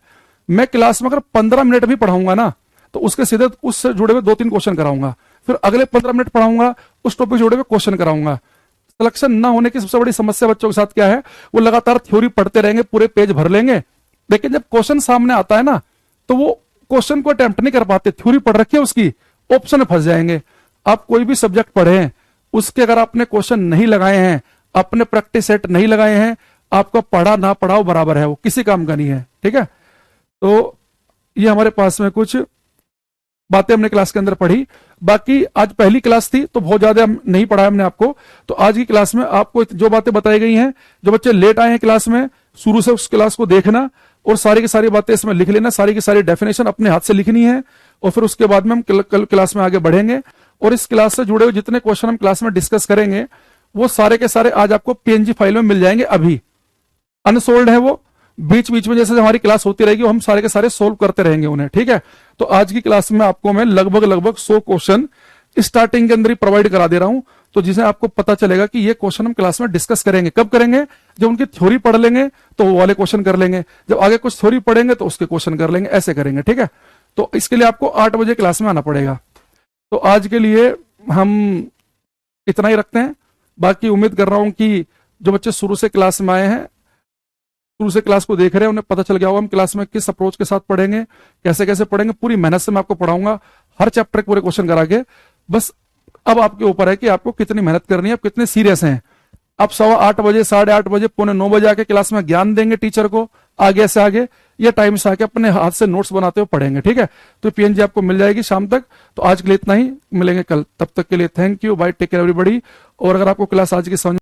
मैं क्लास में अगर 15 मिनट भी पढ़ाऊंगा ना तो उसके सीधे उससे जुड़े हुए 2-3 क्वेश्चन कराऊंगा, फिर अगले 15 मिनट पढ़ाऊंगा, उस टॉपिक जुड़े हुए क्वेश्चन कराऊंगा। सिलेक्शन ना होने की सबसे बड़ी समस्या बच्चों के साथ क्या है, वो लगातार थ्योरी पढ़ते रहेंगे, पूरे पेज भर लेंगे, लेकिन जब क्वेश्चन सामने आता है ना तो वो क्वेश्चन को अटेम्प्ट नहीं कर पाते। थ्योरी पढ़ रखी है उसकी, ऑप्शन में फंस जाएंगे। आप कोई भी सब्जेक्ट पढ़े, उसके अगर आपने क्वेश्चन नहीं लगाए हैं, अपने प्रैक्टिस सेट नहीं लगाए हैं, आपका पढ़ा ना पढ़ाओ बराबर है, वो किसी काम का नहीं है। ठीक है, तो ये हमारे पास में कुछ बातें हमने क्लास के अंदर पढ़ी। बाकी आज पहली क्लास थी तो बहुत ज्यादा हम नहीं पढ़ाया हमने आपको। तो आज की क्लास में आपको जो बातें बताई गई हैं, जो बच्चे लेट आए हैं क्लास में, शुरू से उस क्लास को देखना और सारी की सारी बातें इसमें लिख लेना, सारी की सारी डेफिनेशन अपने हाथ से लिखनी है। और फिर उसके बाद में हम कल क्लास में आगे बढ़ेंगे और इस क्लास से जुड़े हुए जितने क्वेश्चन हम क्लास में डिस्कस करेंगे वो सारे के सारे आज आपको पीएनजी फाइल में मिल जाएंगे अभी। अनसोल्ड है वो, बीच बीच में जैसे हमारी क्लास होती रहेगी हम सारे के सारे सोल्व करते रहेंगे उन्हें, ठीक है। तो आज की क्लास में आपको मैं लगभग लगभग 100 क्वेश्चन स्टार्टिंग के अंदर ही प्रोवाइड करा दे रहा हूं, तो जिसे आपको पता चलेगा कि ये क्वेश्चन हम क्लास में डिस्कस करेंगे। कब करेंगे? जब उनकी थ्योरी पढ़ लेंगे तो वो वाले क्वेश्चन कर लेंगे, जब आगे कुछ थ्योरी पढ़ेंगे तो उसके क्वेश्चन कर लेंगे, ऐसे करेंगे, ठीक है। तो इसके लिए आपको 8 बजे क्लास में आना पड़ेगा। तो आज के लिए हम इतना ही रखते हैं। बाकी उम्मीद कर रहा हूं कि जो बच्चे शुरू से क्लास में आए हैं, शुरू से क्लास को देख रहे हैं, उन्हें पता चल गया होगा हम क्लास में किस अप्रोच के साथ पढ़ेंगे, कैसे कैसे पढ़ेंगे। पूरी मेहनत से मैं आपको पढ़ाऊंगा, हर चैप्टर के पूरे क्वेश्चन करा के। बस अब आपके ऊपर है कि आपको कितनी मेहनत करनी है, आप कितने सीरियस हैं। आप 8:15 बजे, 8:30 बजे, 8:45 बजे आके क्लास में ज्ञान देंगे टीचर को आगे से आगे, या टाइम से आके अपने हाथ से नोट्स बनाते हुए पढ़ेंगे, ठीक है। तो पीएनजी आपको मिल जाएगी शाम तक। तो आज के लिए इतना ही, मिलेंगे कल, तब तक के लिए thank you, bye, take care everybody. और अगर आपको क्लास आज की समझ